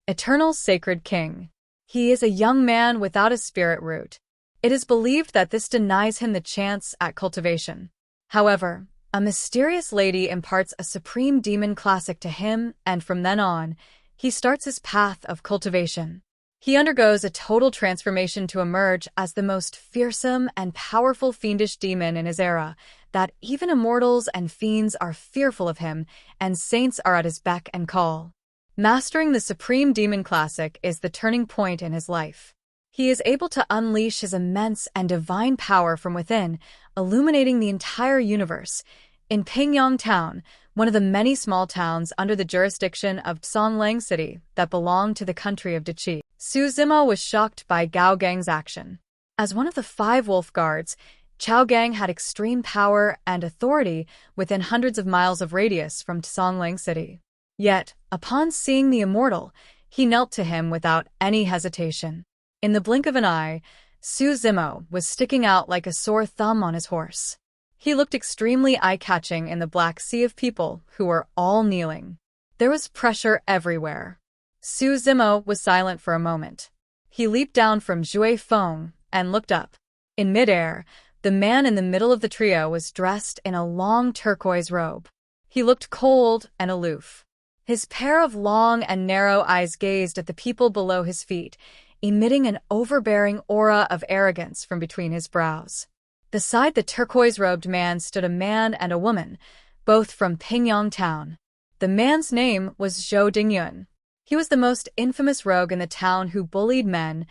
Eternal Sacred King. He is a young man without a spirit root. It is believed that this denies him the chance at cultivation. However, a mysterious lady imparts a supreme demon classic to him, and from then on, he starts his path of cultivation. He undergoes a total transformation to emerge as the most fearsome and powerful fiendish demon in his era, that even immortals and fiends are fearful of him, and saints are at his beck and call. Mastering the supreme demon classic is the turning point in his life. He is able to unleash his immense and divine power from within, illuminating the entire universe. In Pingyang Town, one of the many small towns under the jurisdiction of Sonlang City that belong to the country of Dichi, Su Zimo was shocked by Gao Gang's action. As one of the 5 wolf guards, Chao Gang had extreme power and authority within hundreds of miles of radius from Sonlang City. Yet, upon seeing the immortal, he knelt to him without any hesitation. In the blink of an eye, Su Zimo was sticking out like a sore thumb on his horse. He looked extremely eye-catching in the black sea of people who were all kneeling. There was pressure everywhere. Su Zimo was silent for a moment. He leaped down from Zhui Feng and looked up. In midair, the man in the middle of the trio was dressed in a long turquoise robe. He looked cold and aloof. His pair of long and narrow eyes gazed at the people below his feet, emitting an overbearing aura of arrogance from between his brows. Beside the turquoise-robed man stood a man and a woman, both from Pingyang Town. The man's name was Zhou Dingyun. He was the most infamous rogue in the town who bullied men,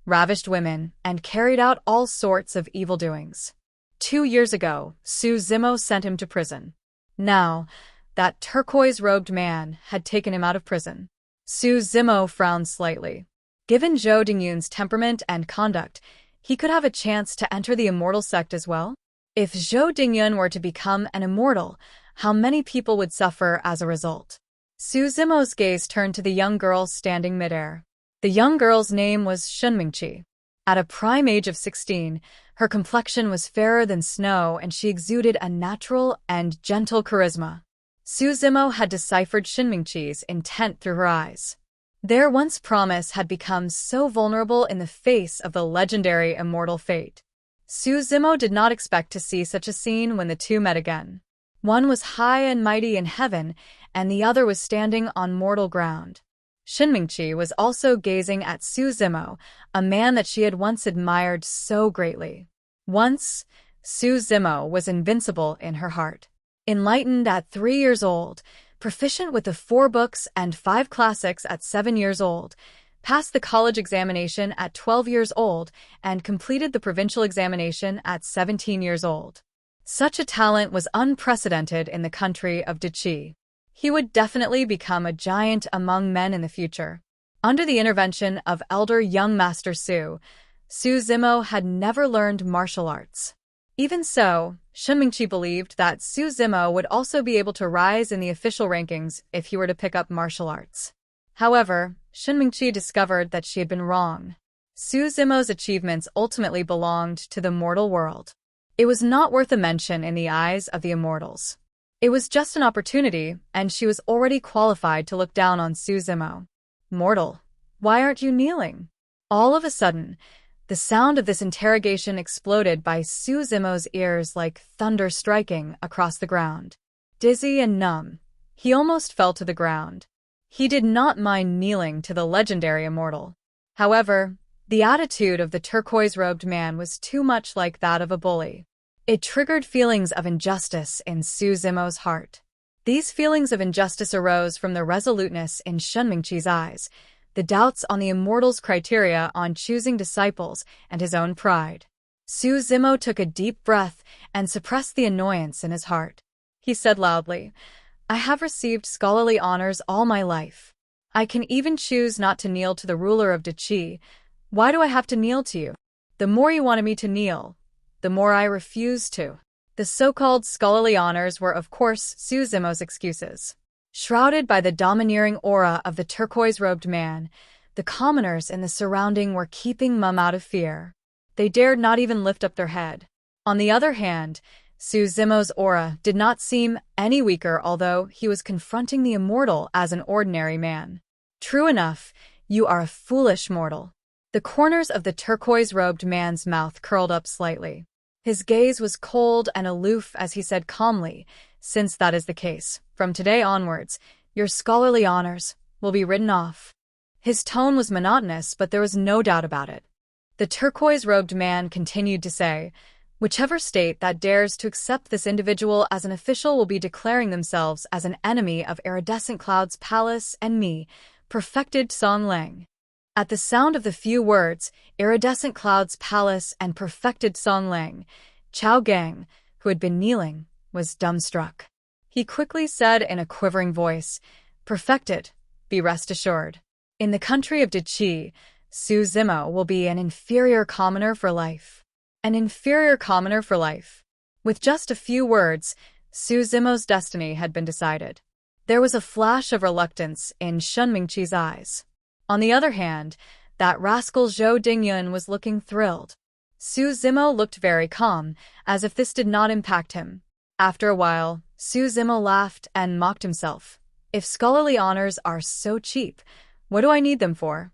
ravished women, and carried out all sorts of evil doings. 2 years ago, Su Zimo sent him to prison. Now, that turquoise-robed man had taken him out of prison. Su Zimo frowned slightly. Given Zhou Dingyun's temperament and conduct, he could have a chance to enter the immortal sect as well. If Zhou Dingyun were to become an immortal, how many people would suffer as a result? Su Zimo's gaze turned to the young girl standing midair. The young girl's name was Shunmingqi. At a prime age of 16, her complexion was fairer than snow and she exuded a natural and gentle charisma. Su Zimo had deciphered Shunmingqi's intent through her eyes. Their once promise had become so vulnerable in the face of the legendary immortal fate. Su Zimo did not expect to see such a scene when the two met again. One was high and mighty in heaven, and the other was standing on mortal ground. Shunmingqi was also gazing at Su Zimo, a man that she had once admired so greatly. Once, Su Zimo was invincible in her heart. Enlightened at 3 years old, proficient with the 4 books and 5 classics at 7 years old, passed the college examination at 12 years old, and completed the provincial examination at 17 years old. Such a talent was unprecedented in the country of Dichi. He would definitely become a giant among men in the future. Under the intervention of elder young Master Su, Su Zimo had never learned martial arts. Even so, Shunmingqi believed that Su Zimo would also be able to rise in the official rankings if he were to pick up martial arts. However, Shunmingqi discovered that she had been wrong. Su Zimo's achievements ultimately belonged to the mortal world. It was not worth a mention in the eyes of the immortals. It was just an opportunity, and she was already qualified to look down on Su Zimo. "Mortal, why aren't you kneeling?" All of a sudden, the sound of this interrogation exploded by Su Zimo's ears like thunder striking across the ground. Dizzy and numb, he almost fell to the ground. He did not mind kneeling to the legendary immortal. However, the attitude of the turquoise-robed man was too much like that of a bully. It triggered feelings of injustice in Su Zimo's heart. These feelings of injustice arose from the resoluteness in Shunmingqi's eyes, the doubts on the immortal's criteria on choosing disciples, and his own pride. Su Zimo took a deep breath and suppressed the annoyance in his heart. He said loudly, "I have received scholarly honors all my life. I can even choose not to kneel to the ruler of Dichi. Why do I have to kneel to you? The more you wanted me to kneel, the more I refused to." The so-called scholarly honors were, of course, Su Zimo's excuses. Shrouded by the domineering aura of the turquoise-robed man, the commoners in the surrounding were keeping mum out of fear. They dared not even lift up their head. On the other hand, Su Zimo's aura did not seem any weaker, although he was confronting the immortal as an ordinary man. True enough, you are a foolish mortal. The corners of the turquoise-robed man's mouth curled up slightly. His gaze was cold and aloof as he said calmly, "Since that is the case, from today onwards, your scholarly honors will be written off." His tone was monotonous, but there was no doubt about it. The turquoise-robed man continued to say, "Whichever state that dares to accept this individual as an official will be declaring themselves as an enemy of Iridescent Cloud's palace and me, perfected Song Lang." At the sound of the few words, Iridescent Cloud's palace and perfected Song Lang, Chao Gang, who had been kneeling, was dumbstruck. He quickly said in a quivering voice, "Perfected, be rest assured. In the country of Diqi, Su Zimo will be an inferior commoner for life." An inferior commoner for life. With just a few words, Su Zimo's destiny had been decided. There was a flash of reluctance in Shun Mingqi's eyes. On the other hand, that rascal Zhou Dingyun was looking thrilled. Su Zimo looked very calm, as if this did not impact him. After a while, Su Zimo laughed and mocked himself. "If scholarly honors are so cheap, what do I need them for?"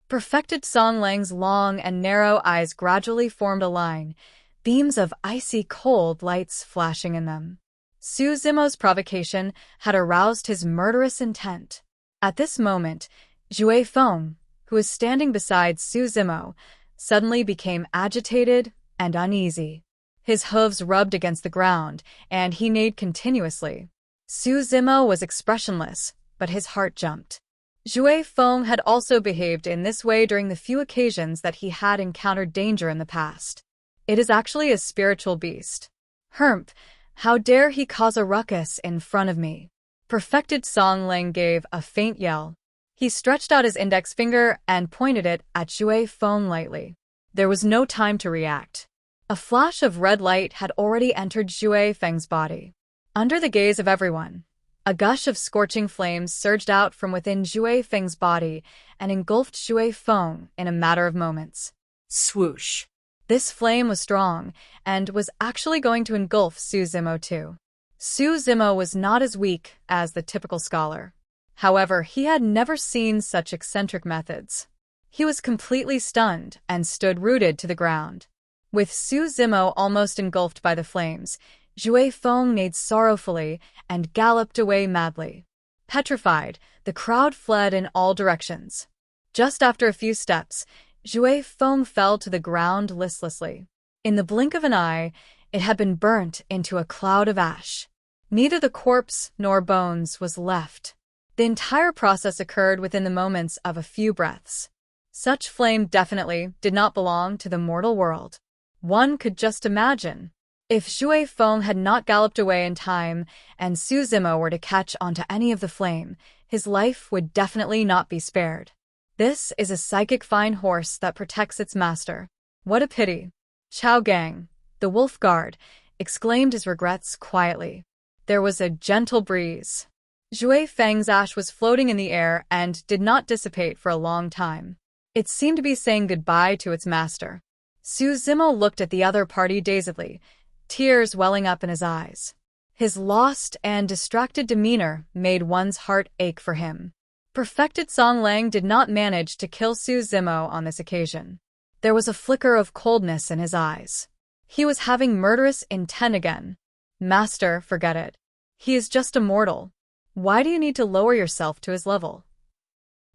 Perfected Song Lang's long and narrow eyes gradually formed a line, beams of icy cold lights flashing in them. Su Zimo's provocation had aroused his murderous intent. At this moment, Zhui Feng, who was standing beside Su Zimo, suddenly became agitated and uneasy. His hooves rubbed against the ground, and he neighed continuously. Su Zimo was expressionless, but his heart jumped. Zhui Feng had also behaved in this way during the few occasions that he had encountered danger in the past. It is actually a spiritual beast. Humph, how dare he cause a ruckus in front of me? Perfected Song Lang gave a faint yell. He stretched out his index finger and pointed it at Zhui Feng lightly. There was no time to react. A flash of red light had already entered Zhui Feng's body. Under the gaze of everyone, a gush of scorching flames surged out from within Zhui Feng's body and engulfed Zhui Feng in a matter of moments. Swoosh! This flame was strong and was actually going to engulf Su Zimo too. Su Zimo was not as weak as the typical scholar. However, he had never seen such eccentric methods. He was completely stunned and stood rooted to the ground. With Su Zimo almost engulfed by the flames, Zhui Feng neighed sorrowfully and galloped away madly. Petrified, the crowd fled in all directions. Just after a few steps, Zhui Feng fell to the ground listlessly. In the blink of an eye, it had been burnt into a cloud of ash. Neither the corpse nor bones was left. The entire process occurred within the moments of a few breaths. Such flame definitely did not belong to the mortal world. One could just imagine. If Zhui Feng had not galloped away in time and Su Zimo were to catch onto any of the flame, his life would definitely not be spared. This is a psychic fine horse that protects its master. What a pity. Chao Gang, the wolf guard, exclaimed his regrets quietly. There was a gentle breeze. Zhui Feng's ash was floating in the air and did not dissipate for a long time. It seemed to be saying goodbye to its master. Su Zimo looked at the other party dazedly, tears welling up in his eyes. His lost and distracted demeanor made one's heart ache for him. Perfected Song Lang did not manage to kill Su Zimo on this occasion. There was a flicker of coldness in his eyes. He was having murderous intent again. Master, forget it. He is just a mortal. Why do you need to lower yourself to his level?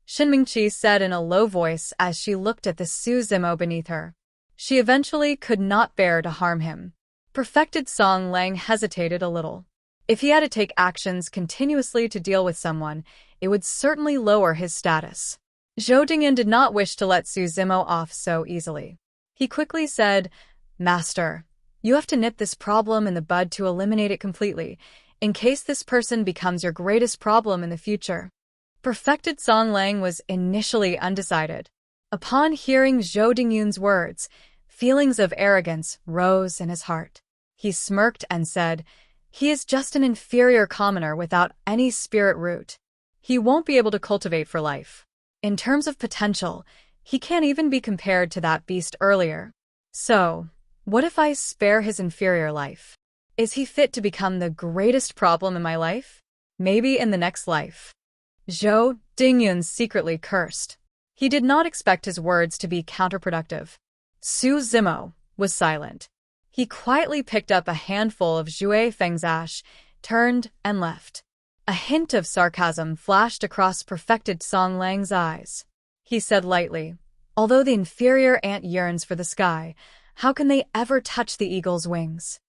Shin Mingqi said in a low voice as she looked at the Su Zimo beneath her. She eventually could not bear to harm him. Perfected Song Lang hesitated a little. If he had to take actions continuously to deal with someone, it would certainly lower his status. Zhou Dingyun did not wish to let Su Zimo off so easily. He quickly said, "Master, you have to nip this problem in the bud to eliminate it completely, in case this person becomes your greatest problem in the future." Perfected Song Lang was initially undecided. Upon hearing Zhou Dingyun's words, feelings of arrogance rose in his heart. He smirked and said, "He is just an inferior commoner without any spirit root. He won't be able to cultivate for life. In terms of potential, he can't even be compared to that beast earlier. So, what if I spare his inferior life? Is he fit to become the greatest problem in my life? Maybe in the next life." Zhou Dingyun secretly cursed. He did not expect his words to be counterproductive. Su Zimo was silent. He quietly picked up a handful of Zhui Feng's ash, turned, and left. A hint of sarcasm flashed across perfected Song Lang's eyes. He said lightly, "Although the inferior ant yearns for the sky, how can they ever touch the eagle's wings?"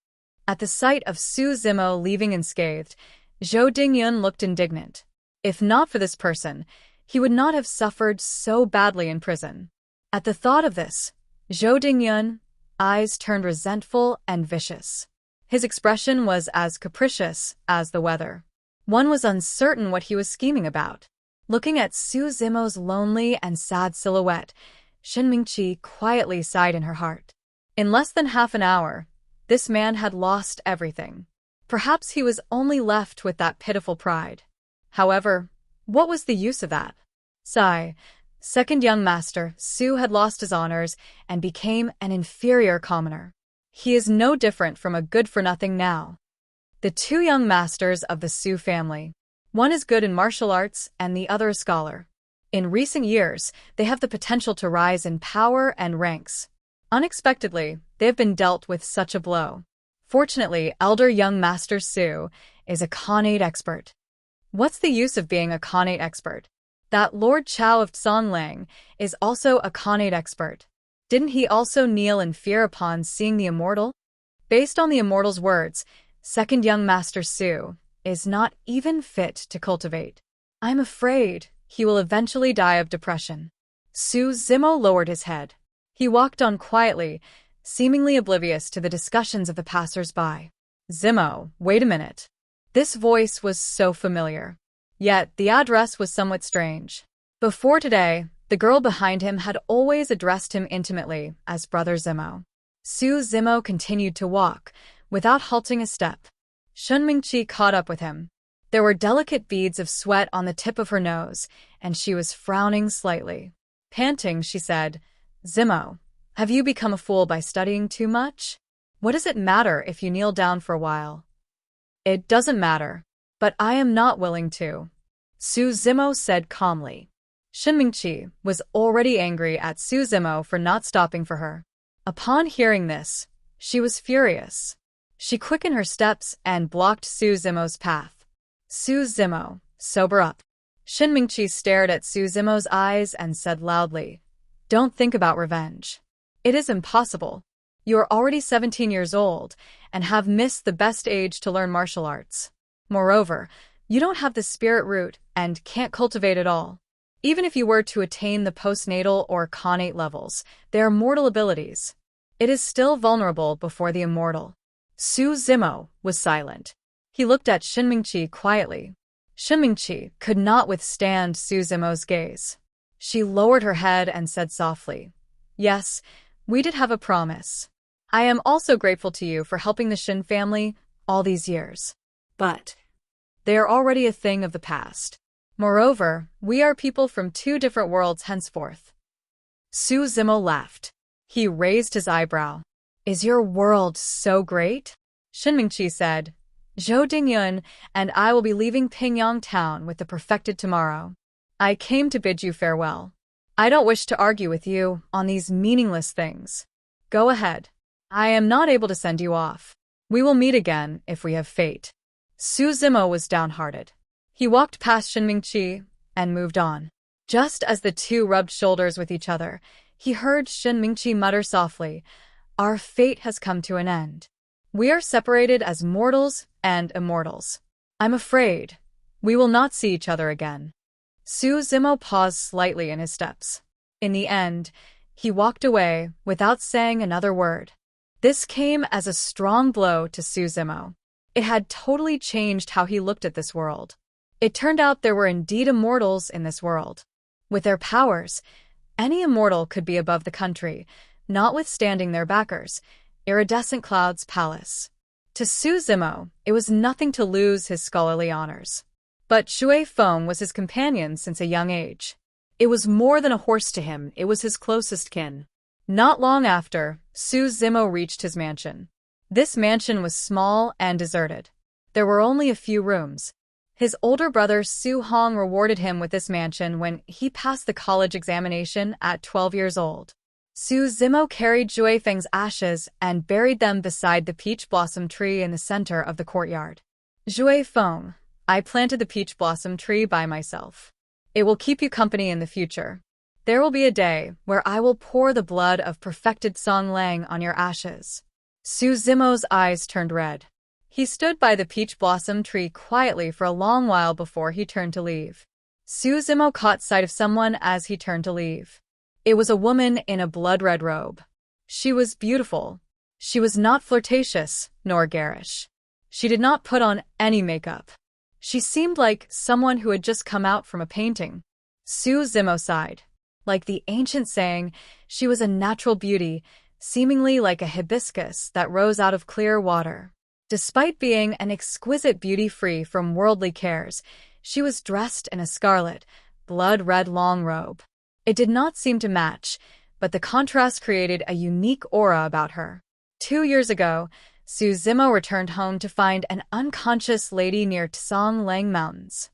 At the sight of Su Zimo leaving unscathed, Zhou Dingyun looked indignant. If not for this person, he would not have suffered so badly in prison. At the thought of this, Zhou Dingyun's eyes turned resentful and vicious. His expression was as capricious as the weather. One was uncertain what he was scheming about. Looking at Su Zimo's lonely and sad silhouette, Shen Mingqi quietly sighed in her heart. In less than half an hour, this man had lost everything. Perhaps he was only left with that pitiful pride. However, what was the use of that? Sigh. Second young master, Su had lost his honors and became an inferior commoner. He is no different from a good-for-nothing now. The two young masters of the Su family. One is good in martial arts and the other a scholar. In recent years, they have the potential to rise in power and ranks. Unexpectedly, they have been dealt with such a blow. Fortunately, elder young master Su is a Khanate expert. What's the use of being a Khanate expert? That Lord Chao of Songlang is also a Khanate expert. Didn't he also kneel in fear upon seeing the immortal? Based on the immortal's words, second young master Su is not even fit to cultivate. I'm afraid he will eventually die of depression. Su Zimo lowered his head. He walked on quietly, seemingly oblivious to the discussions of the passers-by. Zimo, wait a minute. This voice was so familiar. Yet the address was somewhat strange. Before today, the girl behind him had always addressed him intimately as Brother Zimo. Su Zimo continued to walk, without halting a step. Shen Mingqi caught up with him. There were delicate beads of sweat on the tip of her nose, and she was frowning slightly. Panting, she said, "Zimo, have you become a fool by studying too much? What does it matter if you kneel down for a while?" "It doesn't matter, but I am not willing to," Su Zimo said calmly. Shen Mingqi was already angry at Su Zimo for not stopping for her. Upon hearing this, she was furious. She quickened her steps and blocked Su Zimo's path. "Su Zimo, sober up." Shen Mingqi stared at Su Zimo's eyes and said loudly, "Don't think about revenge. It is impossible. You are already 17 years old and have missed the best age to learn martial arts. Moreover, you don't have the spirit root and can't cultivate at all. Even if you were to attain the postnatal or Khanate levels, they are mortal abilities. It is still vulnerable before the immortal." Su Zimo was silent. He looked at Shen Mingqi quietly. Shen Mingqi could not withstand Su Zimo's gaze. She lowered her head and said softly, "Yes, we did have a promise. I am also grateful to you for helping the Shin family all these years. But they are already a thing of the past. Moreover, we are people from two different worlds henceforth." Su Zimo laughed. He raised his eyebrow. "Is your world so great?" Shen Mingqi said, "Zhou Dingyun and I will be leaving Pingyang town with the perfected tomorrow. I came to bid you farewell. I don't wish to argue with you on these meaningless things. Go ahead. I am not able to send you off. We will meet again if we have fate." Su Zimo was downhearted. He walked past Shen Mingqi and moved on. Just as the two rubbed shoulders with each other, he heard Shen Mingqi mutter softly, "Our fate has come to an end. We are separated as mortals and immortals. I'm afraid we will not see each other again." Su Zimo paused slightly in his steps. In the end, he walked away without saying another word. This came as a strong blow to Su Zimo. It had totally changed how he looked at this world. It turned out there were indeed immortals in this world. With their powers, any immortal could be above the country, notwithstanding their backers, Iridescent Cloud's palace. To Su Zimo, it was nothing to lose his scholarly honors. But Shui Feng was his companion since a young age. It was more than a horse to him, it was his closest kin. Not long after, Su Zimo reached his mansion. This mansion was small and deserted. There were only a few rooms. His older brother Su Hong rewarded him with this mansion when he passed the college examination at 12 years old. Su Zimo carried Jue Feng's ashes and buried them beside the peach blossom tree in the center of the courtyard. Jue Feng, I planted the peach blossom tree by myself. It will keep you company in the future. There will be a day where I will pour the blood of perfected Song Lang on your ashes. Su Zimo's eyes turned red. He stood by the peach blossom tree quietly for a long while before he turned to leave. Su Zimo caught sight of someone as he turned to leave. It was a woman in a blood-red robe. She was beautiful. She was not flirtatious nor garish. She did not put on any makeup. She seemed like someone who had just come out from a painting. Su Zimo sighed. Like the ancient saying, she was a natural beauty, seemingly like a hibiscus that rose out of clear water. Despite being an exquisite beauty free from worldly cares, she was dressed in a scarlet, blood-red long robe. It did not seem to match, but the contrast created a unique aura about her. 2 years ago, Su Zimo returned home to find an unconscious lady near Tsong Lang Mountains.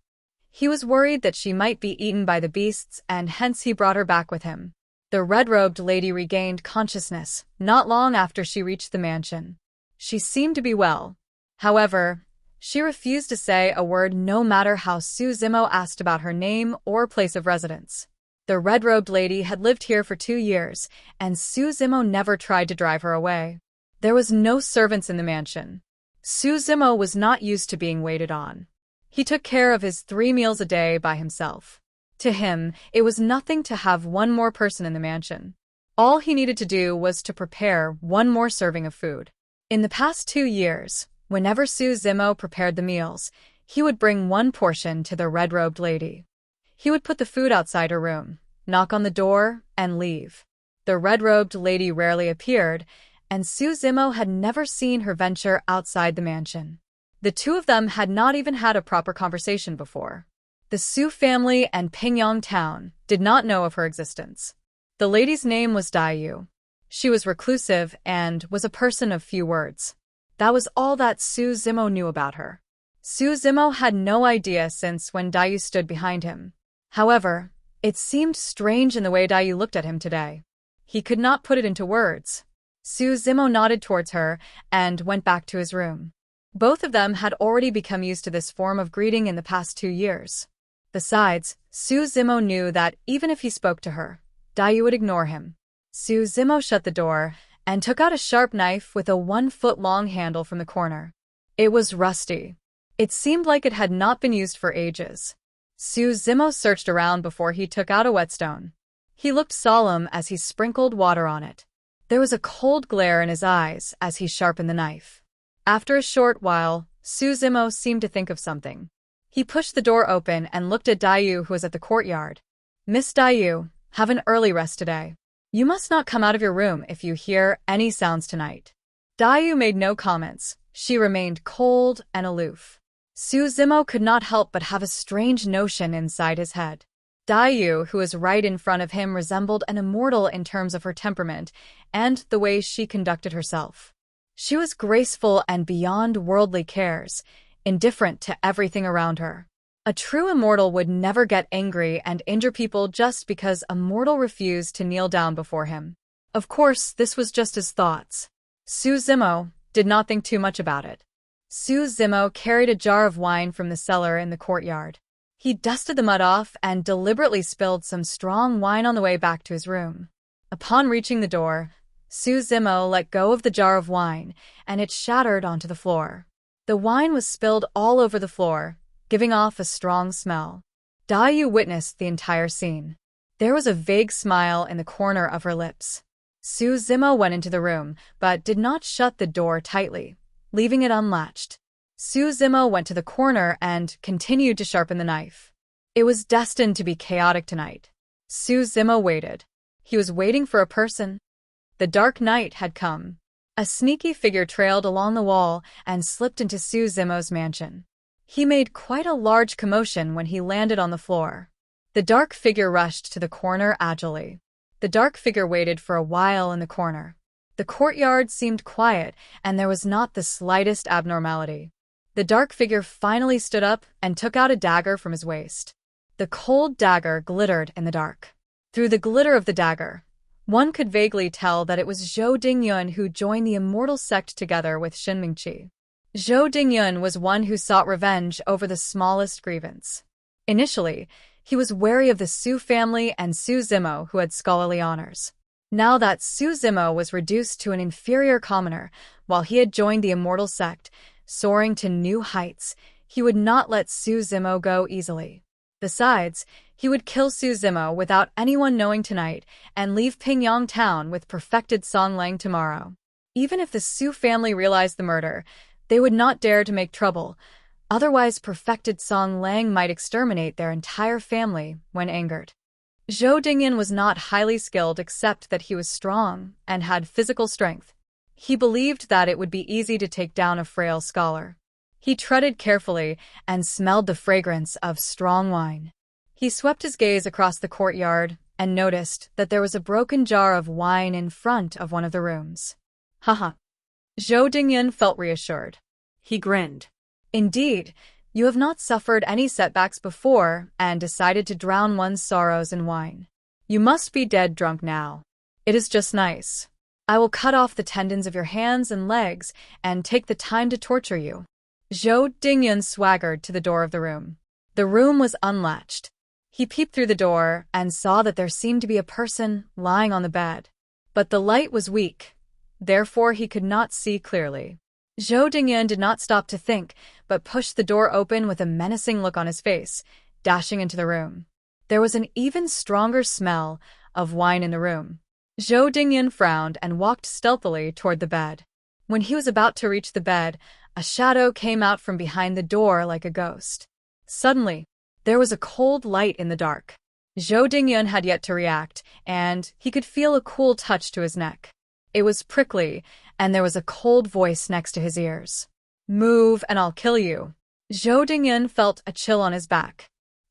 He was worried that she might be eaten by the beasts, and hence he brought her back with him. The red-robed lady regained consciousness not long after she reached the mansion. She seemed to be well. However, she refused to say a word no matter how Su Zimo asked about her name or place of residence. The red-robed lady had lived here for 2 years, and Su Zimo never tried to drive her away. There was no servants in the mansion. Su Zimo was not used to being waited on. He took care of his 3 meals a day by himself. To him, it was nothing to have one more person in the mansion. All he needed to do was to prepare one more serving of food. In the past 2 years, whenever Su Zimo prepared the meals, he would bring one portion to the red-robed lady. He would put the food outside her room, knock on the door, and leave. The red-robed lady rarely appeared, and Su Zimo had never seen her venture outside the mansion. The two of them had not even had a proper conversation before. The Su family and Pingyang town did not know of her existence. The lady's name was Daiyu. She was reclusive and was a person of few words. That was all that Su Zimo knew about her. Su Zimo had no idea since when Daiyu stood behind him. However, it seemed strange in the way Daiyu looked at him today. He could not put it into words. Su Zimo nodded towards her and went back to his room. Both of them had already become used to this form of greeting in the past 2 years. Besides, Su Zimo knew that even if he spoke to her, Daiyu would ignore him. Su Zimo shut the door and took out a sharp knife with a 1-foot-long handle from the corner. It was rusty. It seemed like it had not been used for ages. Su Zimo searched around before he took out a whetstone. He looked solemn as he sprinkled water on it. There was a cold glare in his eyes as he sharpened the knife. After a short while, Su Zimo seemed to think of something. He pushed the door open and looked at Daiyu, who was at the courtyard. "Miss Daiyu, have an early rest today. You must not come out of your room if you hear any sounds tonight." Daiyu made no comments. She remained cold and aloof. Su Zimo could not help but have a strange notion inside his head. Daiyu, who was right in front of him, resembled an immortal in terms of her temperament and the way she conducted herself. She was graceful and beyond worldly cares, indifferent to everything around her. A true immortal would never get angry and injure people just because a mortal refused to kneel down before him. Of course, this was just his thoughts. Su Zimo did not think too much about it. Su Zimo carried a jar of wine from the cellar in the courtyard. He dusted the mud off and deliberately spilled some strong wine on the way back to his room. Upon reaching the door, Su Zimo let go of the jar of wine, and it shattered onto the floor. The wine was spilled all over the floor, giving off a strong smell. Daiyu witnessed the entire scene. There was a vague smile in the corner of her lips. Su Zimo went into the room, but did not shut the door tightly, leaving it unlatched. Su Zimo went to the corner and continued to sharpen the knife. It was destined to be chaotic tonight. Su Zimo waited. He was waiting for a person. The dark night had come. A sneaky figure trailed along the wall and slipped into Su Zimo's mansion. He made quite a large commotion when he landed on the floor. The dark figure rushed to the corner agilely. The dark figure waited for a while in the corner. The courtyard seemed quiet, and there was not the slightest abnormality. The dark figure finally stood up and took out a dagger from his waist. The cold dagger glittered in the dark. Through the glitter of the dagger, one could vaguely tell that it was Zhou Dingyun who joined the immortal sect together with Xin Mingqi. Zhou Dingyun was one who sought revenge over the smallest grievance. Initially, he was wary of the Su family and Su Zimo who had scholarly honors. Now that Su Zimo was reduced to an inferior commoner, while he had joined the immortal sect, soaring to new heights, he would not let Su Zimo go easily. Besides, he would kill Su Zimo without anyone knowing tonight and leave Pingyang town with perfected Song Lang tomorrow. Even if the Su family realized the murder, they would not dare to make trouble. Otherwise, perfected Song Lang might exterminate their entire family when angered. Zhou Dingyun was not highly skilled except that he was strong and had physical strength. He believed that it would be easy to take down a frail scholar. He treaded carefully and smelled the fragrance of strong wine. He swept his gaze across the courtyard and noticed that there was a broken jar of wine in front of one of the rooms. Haha. Zhou Dingyun felt reassured. He grinned. Indeed, you have not suffered any setbacks before and decided to drown one's sorrows in wine. You must be dead drunk now. It is just nice. I will cut off the tendons of your hands and legs and take the time to torture you. Zhou Dingyun swaggered to the door of the room. The room was unlatched. He peeped through the door and saw that there seemed to be a person lying on the bed. But the light was weak, therefore he could not see clearly. Zhou Dingyun did not stop to think, but pushed the door open with a menacing look on his face, dashing into the room. There was an even stronger smell of wine in the room. Zhou Dingyun frowned and walked stealthily toward the bed. When he was about to reach the bed, a shadow came out from behind the door like a ghost. Suddenly, there was a cold light in the dark. Zhou Dingyun had yet to react, and he could feel a cool touch to his neck. It was prickly, and there was a cold voice next to his ears. Move and I'll kill you. Zhou Dingyun felt a chill on his back.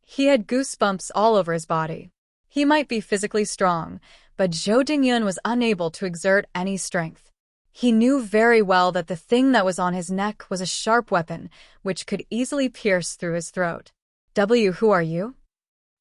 He had goosebumps all over his body. He might be physically strong, but Zhou Dingyun was unable to exert any strength. He knew very well that the thing that was on his neck was a sharp weapon, which could easily pierce through his throat. Who are you?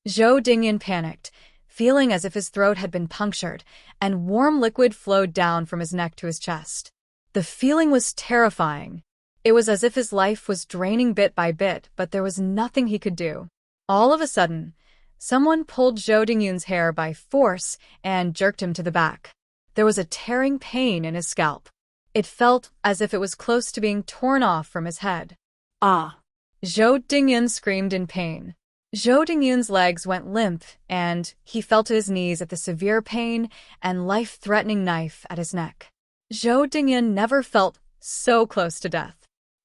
Zhou Dingyun panicked, feeling as if his throat had been punctured, and warm liquid flowed down from his neck to his chest. The feeling was terrifying. It was as if his life was draining bit by bit, but there was nothing he could do. All of a sudden, someone pulled Zhou Dingyun's hair by force and jerked him to the back. There was a tearing pain in his scalp. It felt as if it was close to being torn off from his head. Ah! Zhou Dingyun screamed in pain. Zhou Dingyun's legs went limp, and he fell to his knees at the severe pain and life-threatening knife at his neck. Zhou Dingyun never felt so close to death.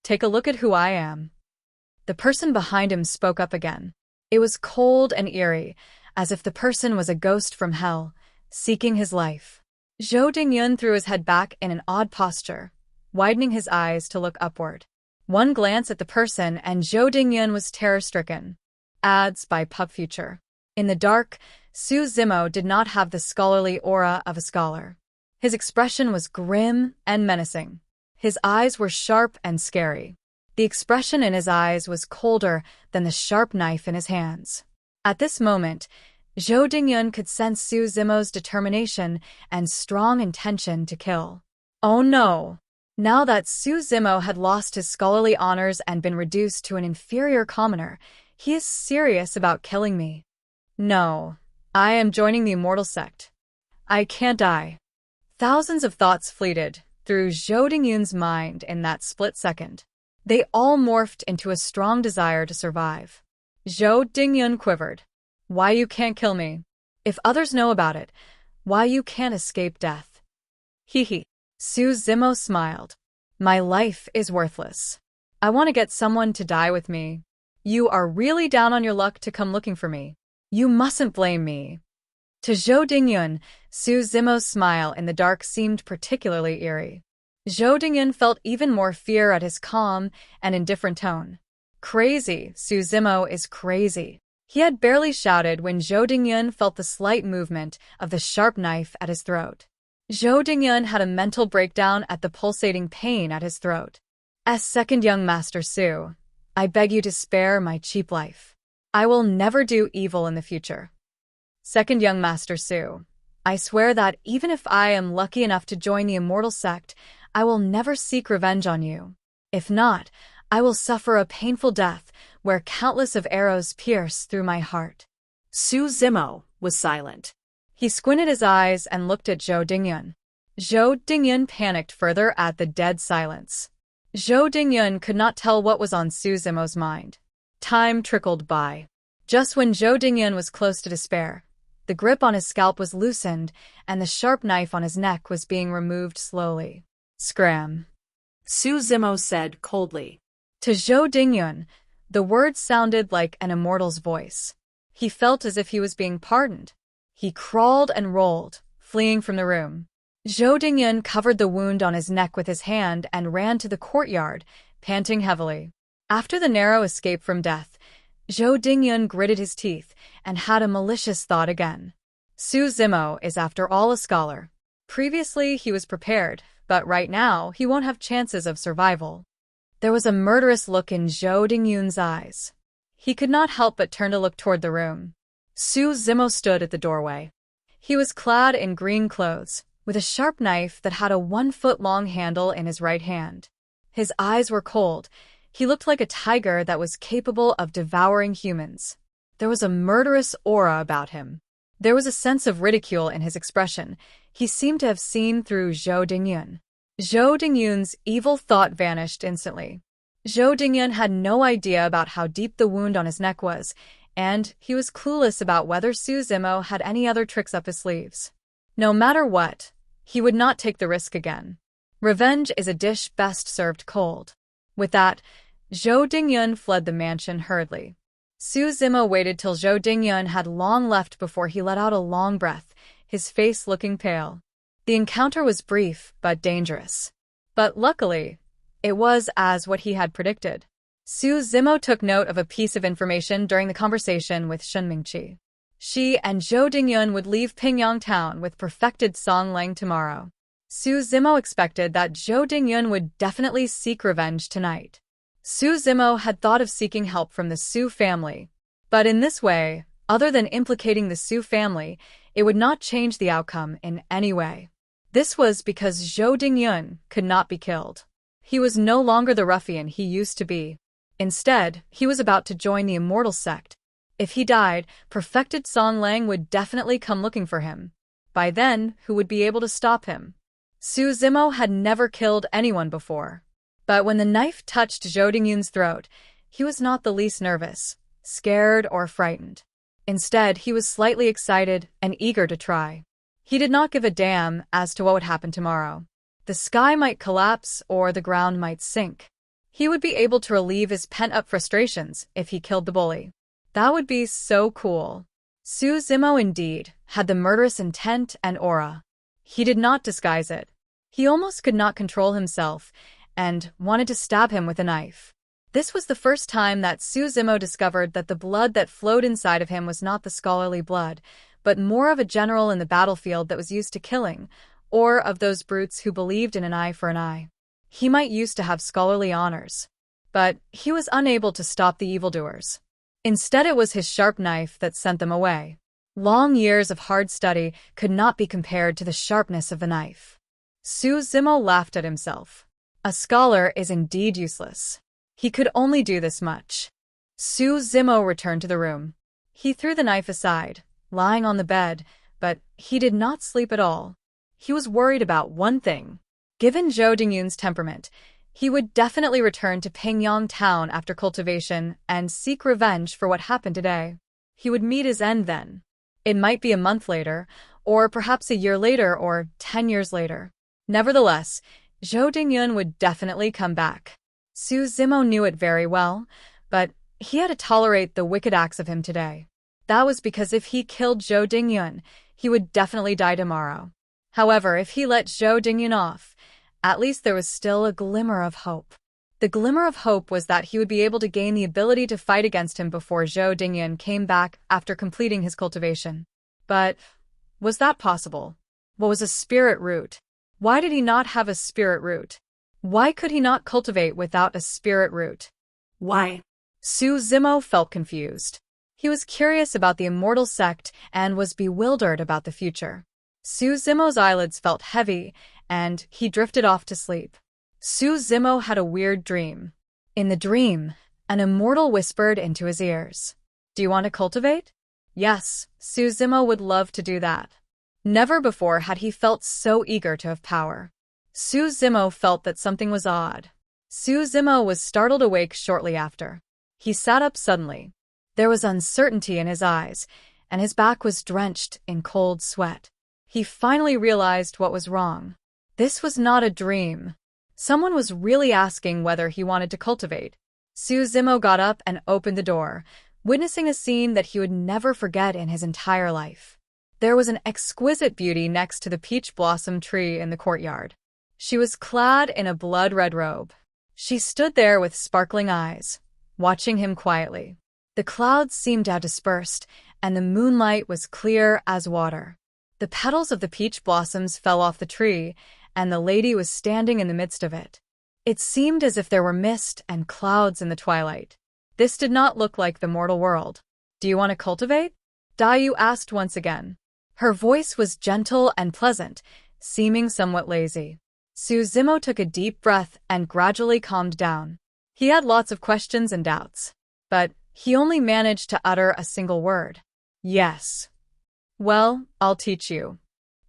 Take a look at who I am. The person behind him spoke up again. It was cold and eerie, as if the person was a ghost from hell, seeking his life. Zhou Dingyun threw his head back in an odd posture, widening his eyes to look upward. One glance at the person and Zhou Dingyun was terror-stricken. Ads by Pub Future. In the dark, Su Zimo did not have the scholarly aura of a scholar. His expression was grim and menacing. His eyes were sharp and scary. The expression in his eyes was colder than the sharp knife in his hands. At this moment, Zhou Dingyun could sense Su Zimo's determination and strong intention to kill. Oh no! Now that Su Zimo had lost his scholarly honors and been reduced to an inferior commoner, he is serious about killing me. No, I am joining the immortal sect. I can't die. Thousands of thoughts fleeted through Zhou Dingyun's mind in that split second. They all morphed into a strong desire to survive. Zhou Dingyun quivered. Why you can't kill me? If others know about it, why you can't escape death? Hee. Su Zimo smiled. My life is worthless. I want to get someone to die with me. You are really down on your luck to come looking for me. You mustn't blame me. To Zhou Dingyun, Su Zimo's smile in the dark seemed particularly eerie. Zhou Dingyun felt even more fear at his calm and indifferent tone. Crazy, Su Zimo is crazy. He had barely shouted when Zhou Dingyun felt the slight movement of the sharp knife at his throat. Zhou Dingyun had a mental breakdown at the pulsating pain at his throat. As second young Master Su, I beg you to spare my cheap life. I will never do evil in the future. Second young Master Su, I swear that even if I am lucky enough to join the immortal sect, I will never seek revenge on you. If not, I will suffer a painful death where countless of arrows pierce through my heart. Su Zimo was silent. He squinted his eyes and looked at Zhou Dingyun. Zhou Dingyun panicked further at the dead silence. Zhou Dingyun could not tell what was on Su Zimo's mind. Time trickled by. Just when Zhou Dingyun was close to despair, the grip on his scalp was loosened and the sharp knife on his neck was being removed slowly. Scram. Su Zimo said coldly. To Zhou Dingyun, the words sounded like an immortal's voice. He felt as if he was being pardoned. He crawled and rolled, fleeing from the room. Zhou Dingyun covered the wound on his neck with his hand and ran to the courtyard, panting heavily. After the narrow escape from death, Zhou Dingyun gritted his teeth and had a malicious thought again. Su Zimo is after all a scholar. Previously he was prepared, but right now he won't have chances of survival. There was a murderous look in Zhou Dingyun's eyes. He could not help but turn to look toward the room. Su Zimo stood at the doorway. He was clad in green clothes, with a sharp knife that had a 1-foot-long handle in his right hand. His eyes were cold. He looked like a tiger that was capable of devouring humans. There was a murderous aura about him. There was a sense of ridicule in his expression. He seemed to have seen through Zhou Dingyun. Zhou Dingyun's evil thought vanished instantly. Zhou Dingyun had no idea about how deep the wound on his neck was, and he was clueless about whether Su Zimo had any other tricks up his sleeves. No matter what, he would not take the risk again. Revenge is a dish best served cold. With that, Zhou Dingyun fled the mansion hurriedly. Su Zimo waited till Zhou Dingyun had long left before he let out a long breath, his face looking pale. The encounter was brief but dangerous. But luckily, it was as what he had predicted. Su Zimo took note of a piece of information during the conversation with Shun Mingqi. She and Zhou Dingyun would leave Pingyang town with perfected Song Lang tomorrow. Su Zimo expected that Zhou Dingyun would definitely seek revenge tonight. Su Zimo had thought of seeking help from the Su family, but in this way, other than implicating the Su family, it would not change the outcome in any way. This was because Zhou Dingyun could not be killed. He was no longer the ruffian he used to be. Instead, he was about to join the immortal sect. If he died, perfected Song Lang would definitely come looking for him. By then, who would be able to stop him? Su Zimo had never killed anyone before. But when the knife touched Zhou Dingyun's throat, he was not the least nervous, scared, or frightened. Instead, he was slightly excited and eager to try. He did not give a damn as to what would happen tomorrow. The sky might collapse or the ground might sink. He would be able to relieve his pent-up frustrations if he killed the bully. That would be so cool. Su Zimo indeed had the murderous intent and aura. He did not disguise it. He almost could not control himself and wanted to stab him with a knife. This was the first time that Su Zimo discovered that the blood that flowed inside of him was not the scholarly blood, but more of a general in the battlefield that was used to killing, or of those brutes who believed in an eye for an eye. He might used to have scholarly honors, but he was unable to stop the evildoers. Instead, it was his sharp knife that sent them away. Long years of hard study could not be compared to the sharpness of the knife. Su Zimo laughed at himself. A scholar is indeed useless. He could only do this much. Su Zimo returned to the room. He threw the knife aside, lying on the bed, but he did not sleep at all. He was worried about one thing. Given Zhou Dingyun's temperament, he would definitely return to Pingyang town after cultivation and seek revenge for what happened today. He would meet his end then. It might be a month later, or perhaps a year later, or 10 years later. Nevertheless, Zhou Dingyun would definitely come back. Su Zimo knew it very well, but he had to tolerate the wicked acts of him today. That was because if he killed Zhou Dingyun, he would definitely die tomorrow. However, if he let Zhou Dingyun off, at least there was still a glimmer of hope. The glimmer of hope was that he would be able to gain the ability to fight against him before Zhou Dingyun came back after completing his cultivation. But was that possible? What was a spirit root? Why did he not have a spirit root? Why could he not cultivate without a spirit root? Why? Zimo felt confused. He was curious about the immortal sect and was bewildered about the future. Zimo's eyelids felt heavy, and he drifted off to sleep. Zimo had a weird dream. In the dream, an immortal whispered into his ears, "Do you want to cultivate?" Yes, Zimo would love to do that. Never before had he felt so eager to have power. Zimo felt that something was odd. Zimo was startled awake shortly after. He sat up suddenly. There was uncertainty in his eyes, and his back was drenched in cold sweat. He finally realized what was wrong. This was not a dream. Someone was really asking whether he wanted to cultivate. Zimo got up and opened the door, witnessing a scene that he would never forget in his entire life. There was an exquisite beauty next to the peach blossom tree in the courtyard. She was clad in a blood-red robe. She stood there with sparkling eyes, watching him quietly. The clouds seemed to have dispersed, and the moonlight was clear as water. The petals of the peach blossoms fell off the tree, and the lady was standing in the midst of it. It seemed as if there were mist and clouds in the twilight. This did not look like the mortal world. "Do you want to cultivate?" Dayu asked once again. Her voice was gentle and pleasant, seeming somewhat lazy. Zimo took a deep breath and gradually calmed down. He had lots of questions and doubts, but he only managed to utter a single word. "Yes." "Well, I'll teach you,"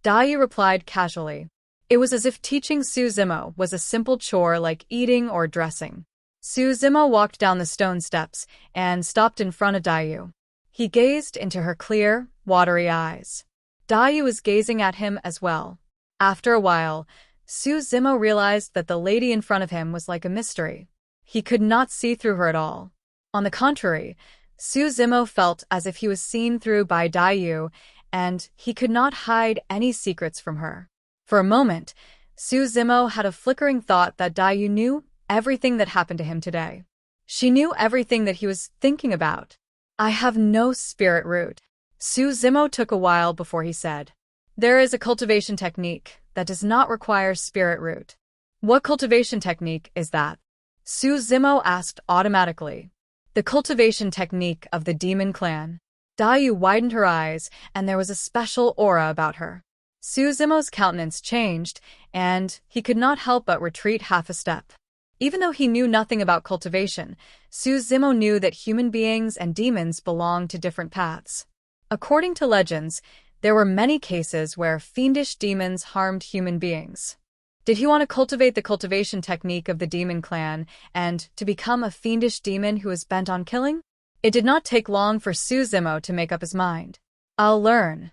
Dayu replied casually. It was as if teaching Zimo was a simple chore like eating or dressing. Zimo walked down the stone steps and stopped in front of Dayu. He gazed into her clear, watery eyes. Dayu was gazing at him as well. After a while, Zimo realized that the lady in front of him was like a mystery. He could not see through her at all. On the contrary, Zimo felt as if he was seen through by Dayu, and he could not hide any secrets from her. For a moment, Zimo had a flickering thought that Dayu knew everything that happened to him today. She knew everything that he was thinking about. "I have no spirit root." Zimo took a while before he said, "There is a cultivation technique that does not require spirit root." "What cultivation technique is that?" Zimo asked automatically. "The cultivation technique of the demon clan." Dayu widened her eyes, and there was a special aura about her. Zimo's countenance changed, and he could not help but retreat half a step. Even though he knew nothing about cultivation, Zimo knew that human beings and demons belonged to different paths. According to legends, there were many cases where fiendish demons harmed human beings. Did he want to cultivate the cultivation technique of the demon clan and to become a fiendish demon who was bent on killing? It did not take long for Zimo to make up his mind. "I'll learn."